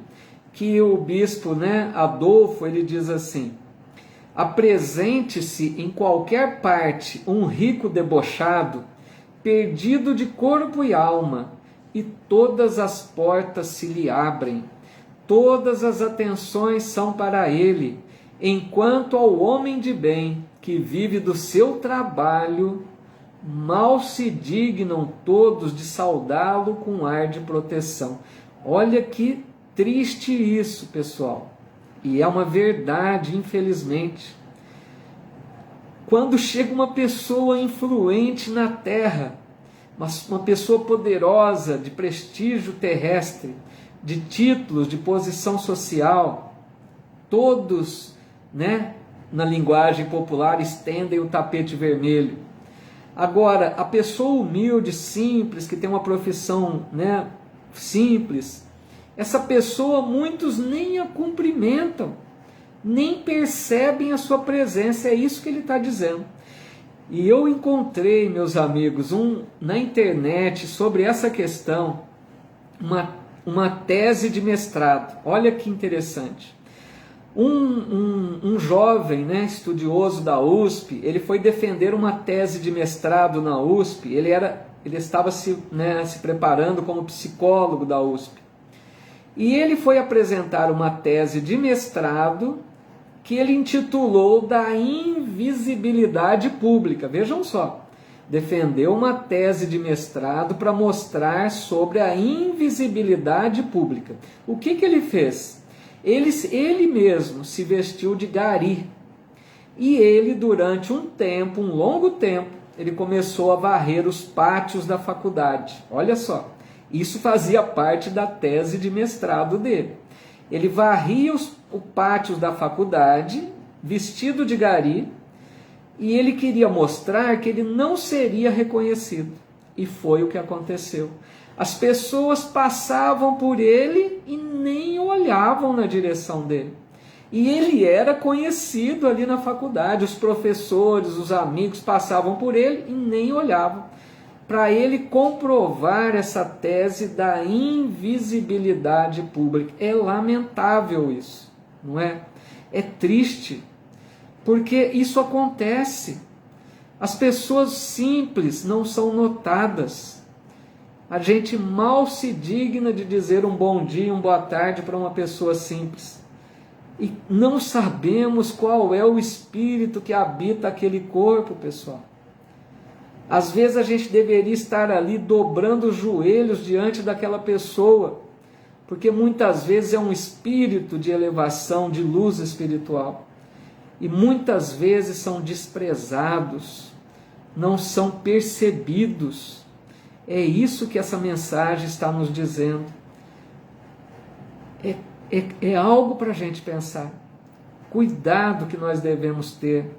Speaker 1: que o bispo, né, Adolfo, ele diz assim: apresente-se em qualquer parte um rico debochado, perdido de corpo e alma, e todas as portas se lhe abrem, todas as atenções são para ele, enquanto ao homem de bem, que vive do seu trabalho, mal se dignam todos de saudá-lo com ar de proteção. Olha que triste isso, pessoal. E é uma verdade, infelizmente. Quando chega uma pessoa influente na terra, uma pessoa poderosa, de prestígio terrestre, de títulos, de posição social, todos, né, na linguagem popular, estendem o tapete vermelho. Agora, a pessoa humilde, simples, que tem uma profissão, né, simples, essa pessoa muitos nem a cumprimentam, nem percebem a sua presença, é isso que ele está dizendo. E eu encontrei, meus amigos, na internet sobre essa questão, uma tese de mestrado. Olha que interessante. Um jovem, né, estudioso da USP, ele foi defender uma tese de mestrado na USP, ele estava se preparando como psicólogo da USP. E ele foi apresentar uma tese de mestrado que ele intitulou da invisibilidade pública. Vejam só, defendeu uma tese de mestrado para mostrar sobre a invisibilidade pública. O que ele fez? Ele mesmo se vestiu de gari. E ele, durante um longo tempo, ele começou a varrer os pátios da faculdade. Olha só, isso fazia parte da tese de mestrado dele. Ele varria os pátios da faculdade, vestido de gari, e ele queria mostrar que ele não seria reconhecido. E foi o que aconteceu. As pessoas passavam por ele e nem olhavam na direção dele. E ele era conhecido ali na faculdade. Os professores, os amigos passavam por ele e nem olhavam. Para ele comprovar essa tese da invisibilidade pública. É lamentável isso, não é? É triste, porque isso acontece. As pessoas simples não são notadas. A gente mal se digna de dizer um bom dia, uma boa tarde para uma pessoa simples. E não sabemos qual é o espírito que habita aquele corpo, pessoal. Às vezes a gente deveria estar ali dobrando os joelhos diante daquela pessoa, porque muitas vezes é um espírito de elevação, de luz espiritual. E muitas vezes são desprezados, não são percebidos. É isso que essa mensagem está nos dizendo. É algo para a gente pensar. Cuidado que nós devemos ter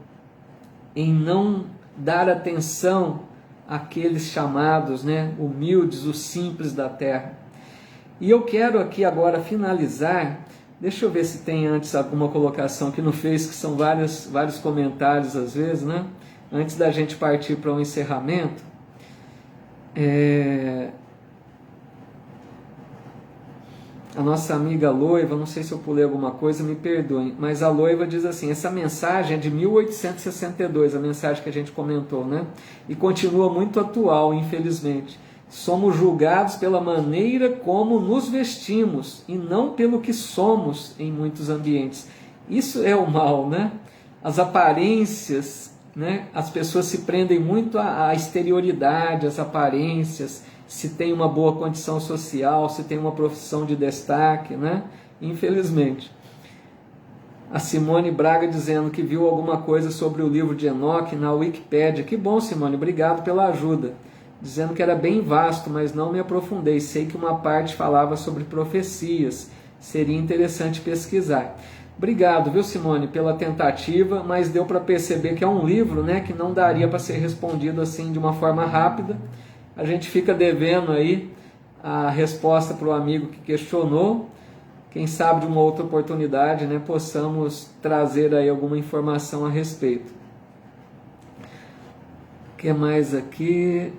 Speaker 1: em não dar atenção àqueles chamados, né, humildes, os simples da terra. E eu quero aqui agora finalizar. Deixa eu ver se tem antes alguma colocação que não fez, que são vários comentários às vezes, né? Antes da gente partir para um encerramento. a nossa amiga Loiva, não sei se eu pulei alguma coisa, me perdoem, mas a Loiva diz assim, essa mensagem é de 1862, a mensagem que a gente comentou, né? E continua muito atual, infelizmente. Somos julgados pela maneira como nos vestimos e não pelo que somos em muitos ambientes. Isso é o mal, né? As aparências, né? As pessoas se prendem muito à exterioridade, às aparências, se tem uma boa condição social, se tem uma profissão de destaque, né? Infelizmente. A Simone Braga dizendo que viu alguma coisa sobre o livro de Enoque na Wikipédia. Que bom, Simone, obrigado pela ajuda. Dizendo que era bem vasto, mas não me aprofundei. Sei que uma parte falava sobre profecias. Seria interessante pesquisar. Obrigado, viu, Simone, pela tentativa, mas deu para perceber que é um livro, né, que não daria para ser respondido assim de uma forma rápida. A gente fica devendo aí a resposta para o amigo que questionou. Quem sabe de uma outra oportunidade, né, possamos trazer aí alguma informação a respeito. O que mais aqui?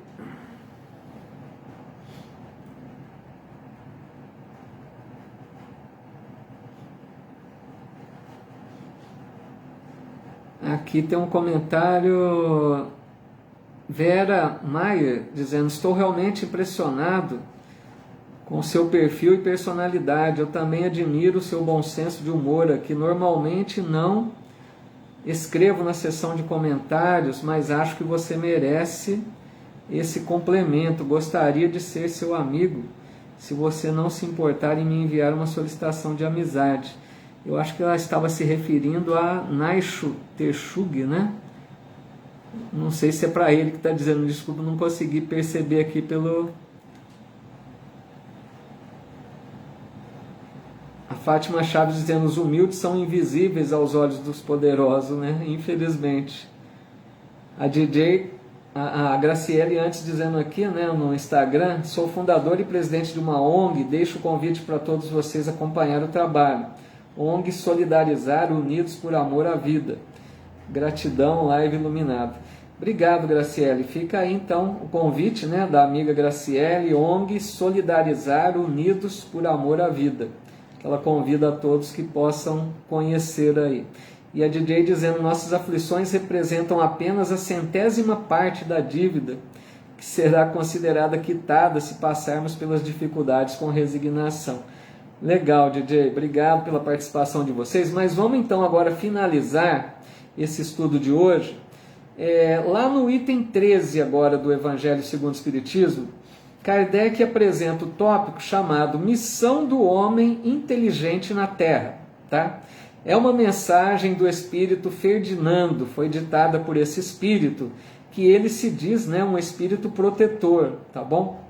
Speaker 1: Aqui tem um comentário, Vera Maier, dizendo: estou realmente impressionado com seu perfil e personalidade. Eu também admiro o seu bom senso de humor aqui. Normalmente não escrevo na seção de comentários, mas acho que você merece esse complemento. Gostaria de ser seu amigo, se você não se importar em me enviar uma solicitação de amizade. Eu acho que ela estava se referindo a Naishu Tershug, né? Não sei se é para ele que está dizendo, desculpa, não consegui perceber aqui pelo... A Fátima Chaves dizendo, os humildes são invisíveis aos olhos dos poderosos, né? Infelizmente. A Graciele antes dizendo aqui, né, no Instagram, sou fundador e presidente de uma ONG, deixo o convite para todos vocês acompanhar o trabalho. ONG Solidarizar, Unidos por Amor à Vida. Gratidão, live iluminado. Obrigado, Graciele. Fica aí então o convite, né, da amiga Graciele, ONG Solidarizar, Unidos por Amor à Vida. Ela convida a todos que possam conhecer aí. E a DJ dizendo, nossas aflições representam apenas a 100ª parte da dívida que será considerada quitada se passarmos pelas dificuldades com resignação. Legal, DJ, obrigado pela participação de vocês, mas vamos então agora finalizar esse estudo de hoje, lá no item 13 agora do Evangelho segundo o Espiritismo. Kardec apresenta o tópico chamado Missão do Homem Inteligente na Terra, tá? É uma mensagem do espírito Ferdinando, foi ditada por esse espírito, que ele se diz, né, um espírito protetor, tá bom?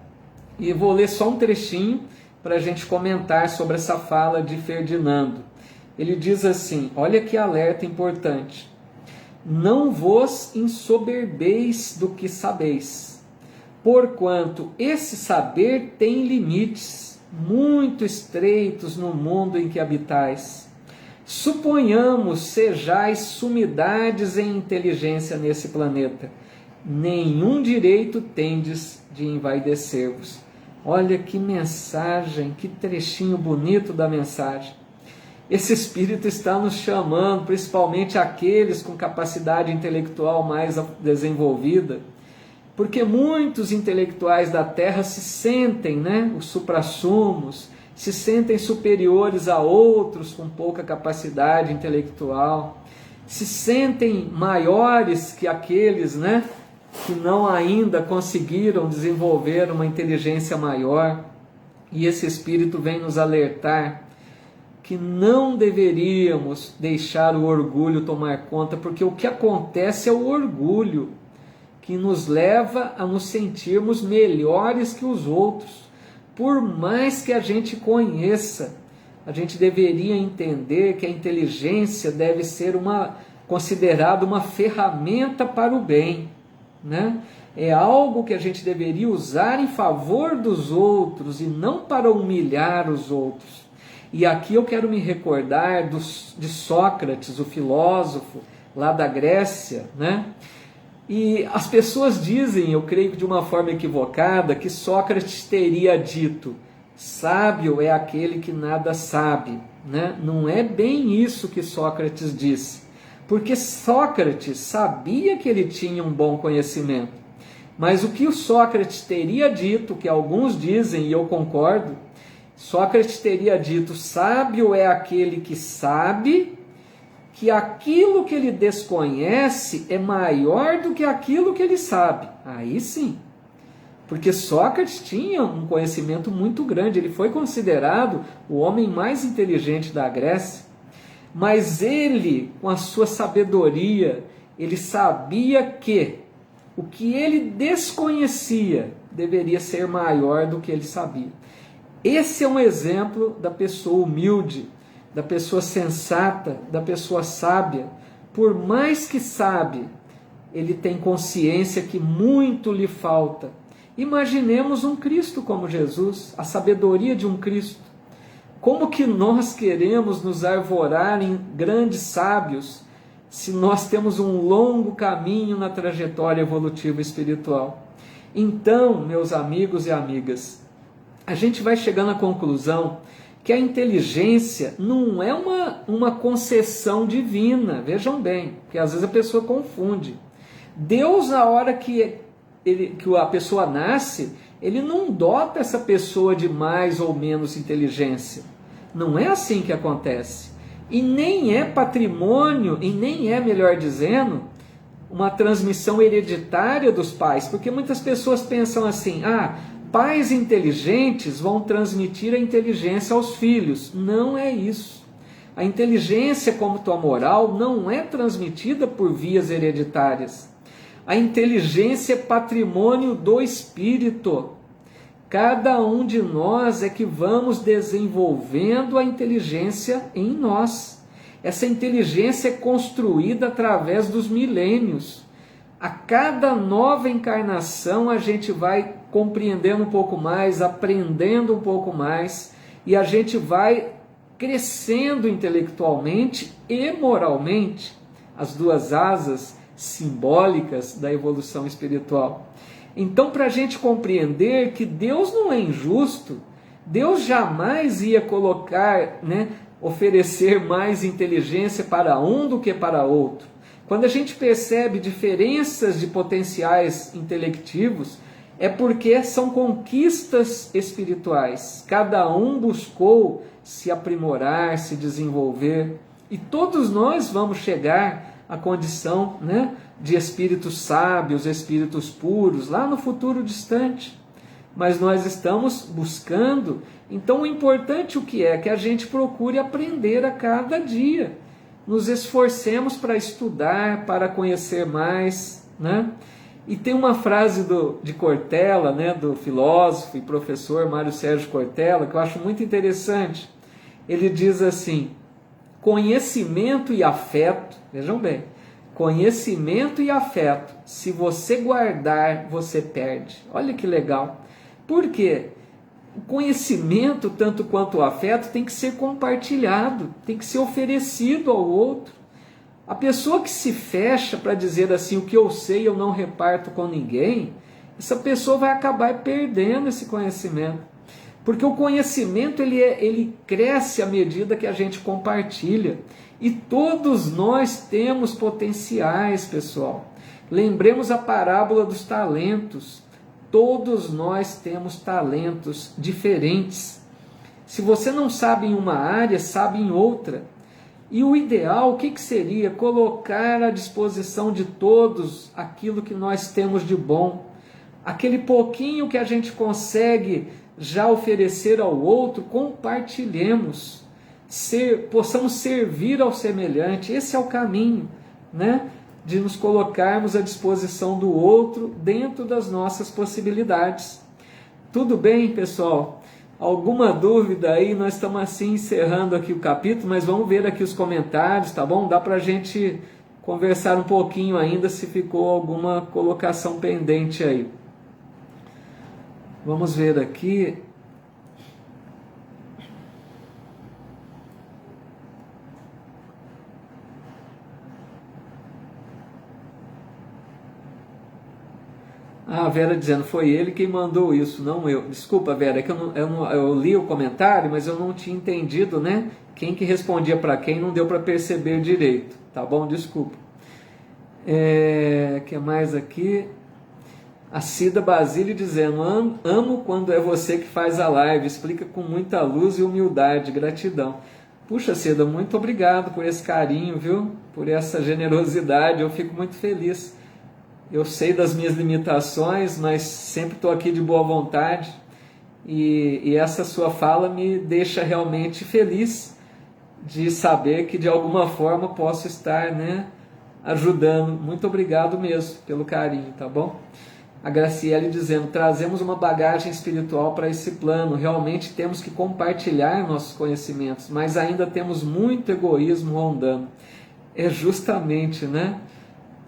Speaker 1: E vou ler só um trechinho para a gente comentar sobre essa fala de Ferdinando. Ele diz assim, olha que alerta importante: não vos ensoberbeis do que sabeis, porquanto esse saber tem limites muito estreitos no mundo em que habitais. Suponhamos sejais sumidades em inteligência nesse planeta, nenhum direito tendes de envaidecer-vos. Olha que mensagem, que trechinho bonito da mensagem. Esse Espírito está nos chamando, principalmente aqueles com capacidade intelectual mais desenvolvida, porque muitos intelectuais da Terra se sentem, né, os suprassumos, se sentem superiores a outros com pouca capacidade intelectual, se sentem maiores que aqueles, né, que não ainda conseguiram desenvolver uma inteligência maior. E esse Espírito vem nos alertar que não deveríamos deixar o orgulho tomar conta, porque o que acontece é o orgulho que nos leva a nos sentirmos melhores que os outros. Por mais que a gente conheça, a gente deveria entender que a inteligência deve ser considerada uma ferramenta para o bem, né? É algo que a gente deveria usar em favor dos outros e não para humilhar os outros. E aqui eu quero me recordar de Sócrates, o filósofo lá da Grécia, né? E as pessoas dizem, eu creio que de uma forma equivocada, que Sócrates teria dito: Sábio é aquele que nada sabe, né? Não é bem isso que Sócrates disse, porque Sócrates sabia que ele tinha um bom conhecimento, mas o que o Sócrates teria dito, que alguns dizem, e eu concordo, Sócrates teria dito: sábio é aquele que sabe que aquilo que ele desconhece é maior do que aquilo que ele sabe. Aí sim. Porque Sócrates tinha um conhecimento muito grande, ele foi considerado o homem mais inteligente da Grécia, mas ele, com a sua sabedoria, ele sabia que o que ele desconhecia deveria ser maior do que ele sabia. Esse é um exemplo da pessoa humilde, da pessoa sensata, da pessoa sábia. Por mais que sabe, ele tem consciência que muito lhe falta. Imaginemos um Cristo como Jesus, a sabedoria de um Cristo. Como que nós queremos nos arvorar em grandes sábios se nós temos um longo caminho na trajetória evolutiva espiritual? Então, meus amigos e amigas, a gente vai chegando à conclusão que a inteligência não é uma concessão divina. Vejam bem, porque às vezes a pessoa confunde. Deus, na hora que a pessoa nasce, ele não dota essa pessoa de mais ou menos inteligência. Não é assim que acontece. E nem é patrimônio, e nem é, melhor dizendo, uma transmissão hereditária dos pais, porque muitas pessoas pensam assim: pais inteligentes vão transmitir a inteligência aos filhos. Não é isso. A inteligência, como tua moral, não é transmitida por vias hereditárias. A inteligência é patrimônio do espírito. Cada um de nós é que vamos desenvolvendo a inteligência em nós. Essa inteligência é construída através dos milênios. A cada nova encarnação a gente vai compreendendo um pouco mais, aprendendo um pouco mais, e a gente vai crescendo intelectualmente e moralmente, as duas asas simbólicas da evolução espiritual. Então, para a gente compreender que Deus não é injusto, Deus jamais ia colocar, oferecer mais inteligência para um do que para outro. Quando a gente percebe diferenças de potenciais intelectivos, é porque são conquistas espirituais. Cada um buscou se aprimorar, se desenvolver, e todos nós vamos chegar à condição, de espíritos sábios, espíritos puros, lá no futuro distante. Mas nós estamos buscando. Então o importante o que é? Que a gente procure aprender a cada dia. Nos esforcemos para estudar, para conhecer mais, E tem uma frase de Cortella, do filósofo e professor Mário Sérgio Cortella, que eu acho muito interessante. Ele diz assim: conhecimento e afeto, vejam bem, conhecimento e afeto, se você guardar, você perde. Olha que legal. Por quê? O conhecimento, tanto quanto o afeto, tem que ser compartilhado, tem que ser oferecido ao outro. A pessoa que se fecha para dizer assim: o que eu sei eu não reparto com ninguém, essa pessoa vai acabar perdendo esse conhecimento. Porque o conhecimento ele cresce à medida que a gente compartilha. E todos nós temos potenciais, pessoal. Lembremos a parábola dos talentos. Todos nós temos talentos diferentes. Se você não sabe em uma área, sabe em outra. E o ideal, o que seria? Colocar à disposição de todos aquilo que nós temos de bom. Aquele pouquinho que a gente consegue já oferecer ao outro, compartilhemos. Possamos servir ao semelhante. Esse é o caminho, de nos colocarmos à disposição do outro dentro das nossas possibilidades. Tudo bem, pessoal? Alguma dúvida aí? Nós estamos assim encerrando aqui o capítulo, mas vamos ver aqui os comentários, tá bom? Dá para a gente conversar um pouquinho ainda se ficou alguma colocação pendente aí. Vamos ver aqui. Ah, a Vera dizendo, foi ele quem mandou isso, não eu. Desculpa, Vera, é que eu li o comentário, mas eu não tinha entendido, né? Quem que respondia para quem, não deu para perceber direito, tá bom? Desculpa. Que mais aqui? A Cida Basílio dizendo, amo quando é você que faz a live, explica com muita luz e humildade, gratidão. Puxa, Cida, muito obrigado por esse carinho, viu? Por essa generosidade, eu fico muito feliz. Eu sei das minhas limitações, mas sempre estou aqui de boa vontade e essa sua fala me deixa realmente feliz de saber que de alguma forma posso estar, né, ajudando. Muito obrigado mesmo pelo carinho, tá bom? A Graciele dizendo, trazemos uma bagagem espiritual para esse plano, realmente temos que compartilhar nossos conhecimentos, mas ainda temos muito egoísmo rondando. É justamente, né?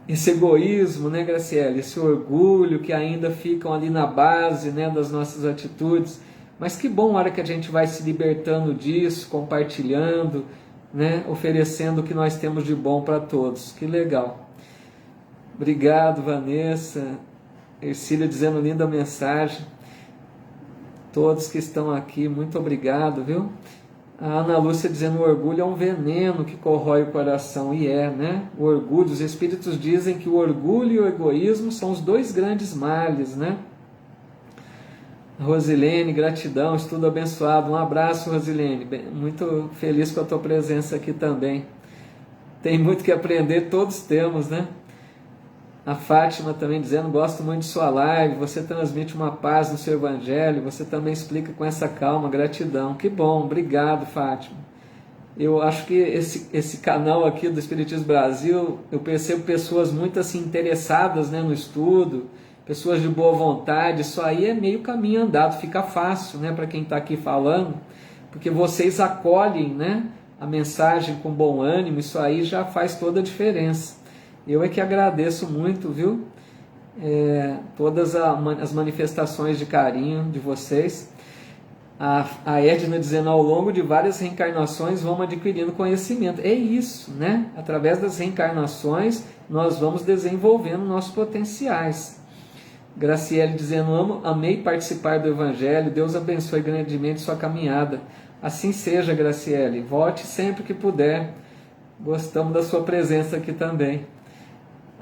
Speaker 1: Esse egoísmo, né, Graciele? Esse orgulho que ainda ficam ali na base, né, das nossas atitudes. Mas que bom a hora que a gente vai se libertando disso, compartilhando, né, oferecendo o que nós temos de bom para todos. Que legal. Obrigado, Vanessa. Ercília dizendo linda mensagem. Todos que estão aqui, muito obrigado, viu? A Ana Lúcia dizendo, o orgulho é um veneno que corrói o coração, e né? O orgulho, os espíritos dizem que o orgulho e o egoísmo são os dois grandes males, né? Rosilene, gratidão, estudo abençoado, um abraço, Rosilene, muito feliz com a tua presença aqui também. Tem muito que aprender, todos temos, né? A Fátima também dizendo, gosto muito de sua live, você transmite uma paz no seu evangelho, você também explica com essa calma, gratidão. Que bom, obrigado, Fátima. Eu acho que esse canal aqui do Espiritismo Brasil, eu percebo pessoas muito assim interessadas, né, no estudo, pessoas de boa vontade, isso aí é meio caminho andado, fica fácil, né, para quem está aqui falando, porque vocês acolhem, né, a mensagem com bom ânimo, isso aí já faz toda a diferença. Eu é que agradeço muito, viu? Todas as manifestações de carinho de vocês. A Edna dizendo, ao longo de várias reencarnações vamos adquirindo conhecimento. É isso, né? Através das reencarnações nós vamos desenvolvendo nossos potenciais. Graciele dizendo, amei participar do Evangelho, Deus abençoe grandemente sua caminhada. Assim seja, Graciele, volte sempre que puder. Gostamos da sua presença aqui também.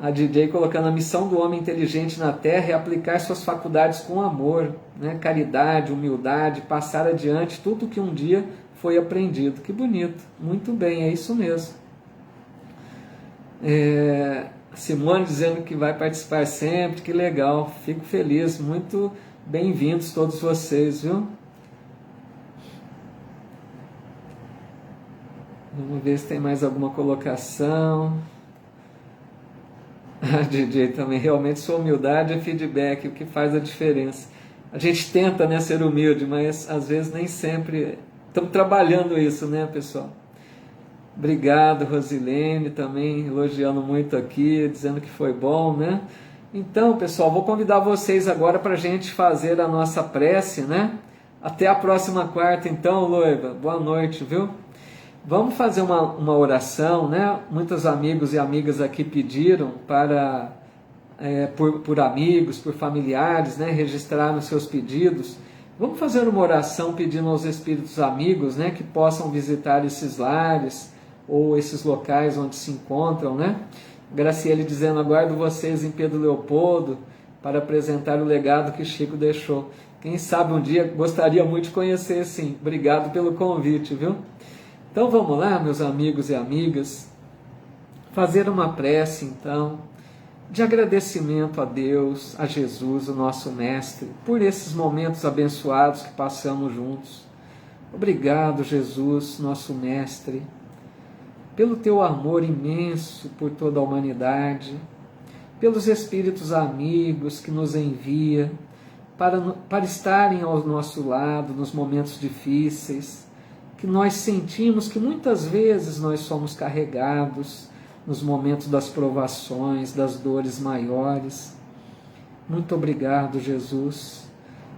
Speaker 1: A DJ colocando, a missão do homem inteligente na Terra é aplicar suas faculdades com amor, né? Caridade, humildade, passar adiante tudo que um dia foi aprendido. Que bonito, muito bem, é isso mesmo. Simone dizendo que vai participar sempre, que legal, fico feliz, muito bem-vindos todos vocês, viu? Vamos ver se tem mais alguma colocação. A DJ também, realmente sua humildade é feedback, o que faz a diferença. A gente tenta, né, ser humilde, mas às vezes nem sempre. Estamos trabalhando isso, né, pessoal? Obrigado, Rosilene, também elogiando muito aqui, dizendo que foi bom, né? Então, pessoal, vou convidar vocês agora para a gente fazer a nossa prece, né? Até a próxima quarta, então, Loiva. Boa noite, viu? Vamos fazer uma oração, né? Muitos amigos e amigas aqui pediram para, por amigos, por familiares, né? Registraram seus pedidos. Vamos fazer uma oração pedindo aos espíritos amigos, né? Que possam visitar esses lares ou esses locais onde se encontram, né? Graciele dizendo, aguardo vocês em Pedro Leopoldo para apresentar o legado que Chico deixou. Quem sabe um dia gostaria muito de conhecer, sim. Obrigado pelo convite, viu? Então vamos lá, meus amigos e amigas, fazer uma prece, então, de agradecimento a Deus, a Jesus, o nosso Mestre, por esses momentos abençoados que passamos juntos. Obrigado, Jesus, nosso Mestre, pelo teu amor imenso por toda a humanidade, pelos espíritos amigos que nos envia para estarem ao nosso lado nos momentos difíceis, que nós sentimos que muitas vezes nós somos carregados nos momentos das provações, das dores maiores. Muito obrigado, Jesus,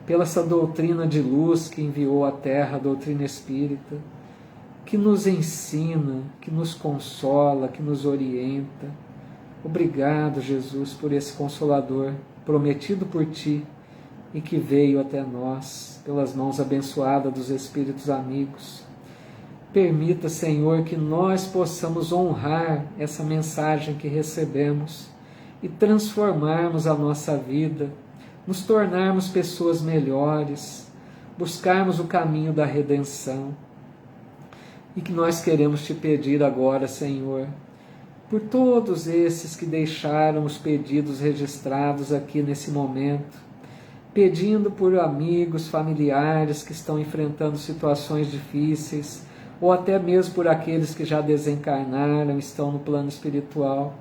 Speaker 1: pela essa doutrina de luz que enviou à Terra, a doutrina espírita, que nos ensina, que nos consola, que nos orienta. Obrigado, Jesus, por esse Consolador. prometido por Ti e que veio até nós pelas mãos abençoadas dos Espíritos amigos. Permita, Senhor, que nós possamos honrar essa mensagem que recebemos e transformarmos a nossa vida, nos tornarmos pessoas melhores, buscarmos o caminho da redenção. E que nós queremos Te pedir agora, Senhor, por todos esses que deixaram os pedidos registrados aqui nesse momento, pedindo por amigos, familiares que estão enfrentando situações difíceis, ou até mesmo por aqueles que já desencarnaram, estão no plano espiritual.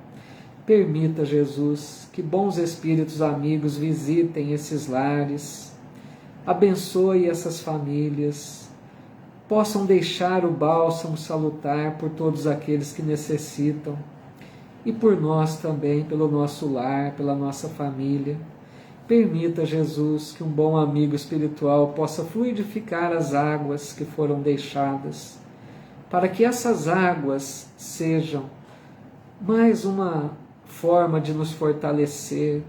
Speaker 1: Permita, Jesus, que bons espíritos amigos visitem esses lares, abençoe essas famílias, possam deixar o bálsamo salutar por todos aqueles que necessitam, e por nós também, pelo nosso lar, pela nossa família. Permita, Jesus, que um bom amigo espiritual possa fluidificar as águas que foram deixadas, para que essas águas sejam mais uma forma de nos fortalecer,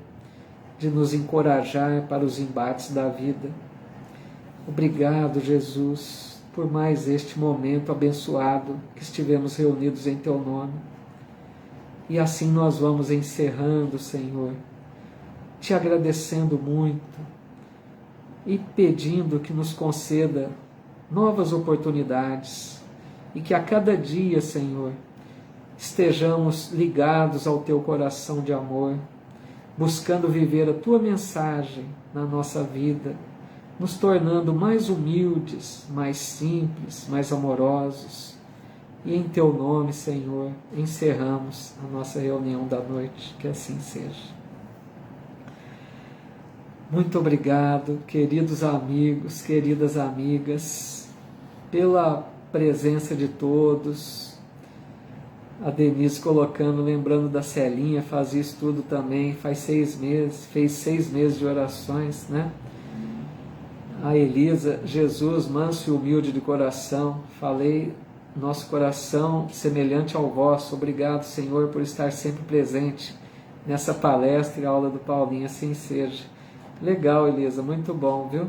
Speaker 1: de nos encorajar para os embates da vida. Obrigado, Jesus, por mais este momento abençoado que estivemos reunidos em Teu nome. E assim nós vamos encerrando, Senhor, Te agradecendo muito e pedindo que nos conceda novas oportunidades e que a cada dia, Senhor, estejamos ligados ao Teu coração de amor, buscando viver a Tua mensagem na nossa vida, nos tornando mais humildes, mais simples, mais amorosos. E em Teu nome, Senhor, encerramos a nossa reunião da noite, que assim seja. Muito obrigado, queridos amigos, queridas amigas, pela presença de todos. A Denise colocando, lembrando da Celinha, fazia isso tudo também, fez 6 meses de orações, né? A Elisa, Jesus, manso e humilde de coração, falei, nosso coração semelhante ao vosso. Obrigado, Senhor, por estar sempre presente nessa palestra e aula do Paulinho, assim seja. Legal, Elisa, muito bom, viu?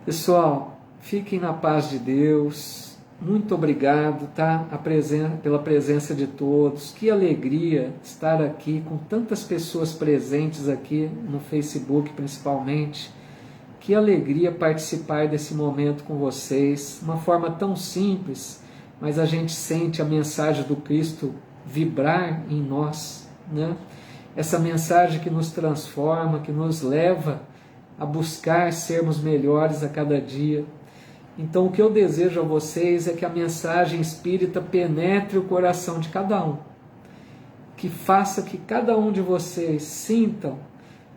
Speaker 1: Pessoal, fiquem na paz de Deus. Muito obrigado, tá? Pela presença de todos. Que alegria estar aqui com tantas pessoas presentes aqui no Facebook, principalmente. Que alegria participar desse momento com vocês. Uma forma tão simples, mas a gente sente a mensagem do Cristo vibrar em nós, né? Essa mensagem que nos transforma, que nos leva a buscar sermos melhores a cada dia. Então, o que eu desejo a vocês é que a mensagem espírita penetre o coração de cada um, que faça que cada um de vocês sintam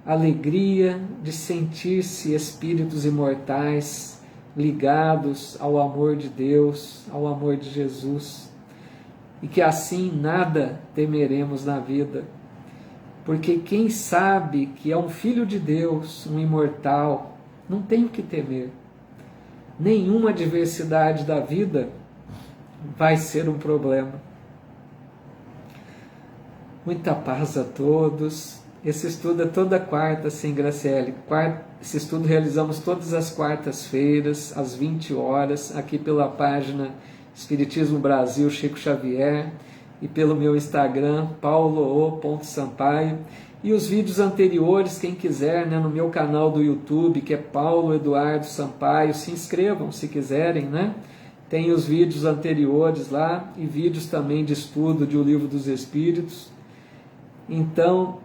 Speaker 1: a alegria de sentir-se espíritos imortais, ligados ao amor de Deus, ao amor de Jesus, e que assim nada temeremos na vida, porque quem sabe que é um filho de Deus, um imortal, não tem o que temer. Nenhuma adversidade da vida vai ser um problema. Muita paz a todos. Esse estudo é toda quarta, sim, Graciele. Esse estudo realizamos todas as quartas-feiras, às 20 horas, aqui pela página Espiritismo Brasil Chico Xavier e pelo meu Instagram, paulo.sampaio. E os vídeos anteriores, quem quiser, né, no meu canal do YouTube, que é Paulo Eduardo Sampaio, se inscrevam se quiserem, né? Tem os vídeos anteriores lá e vídeos também de estudo de O Livro dos Espíritos. Então,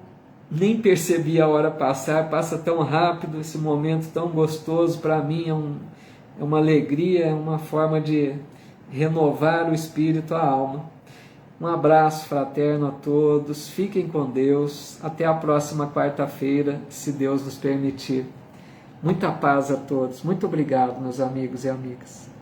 Speaker 1: nem percebi a hora passar, passa tão rápido, esse momento tão gostoso para mim, é uma alegria, é uma forma de renovar o espírito, a alma. Um abraço fraterno a todos, fiquem com Deus, até a próxima quarta-feira, se Deus nos permitir. Muita paz a todos, muito obrigado, meus amigos e amigas.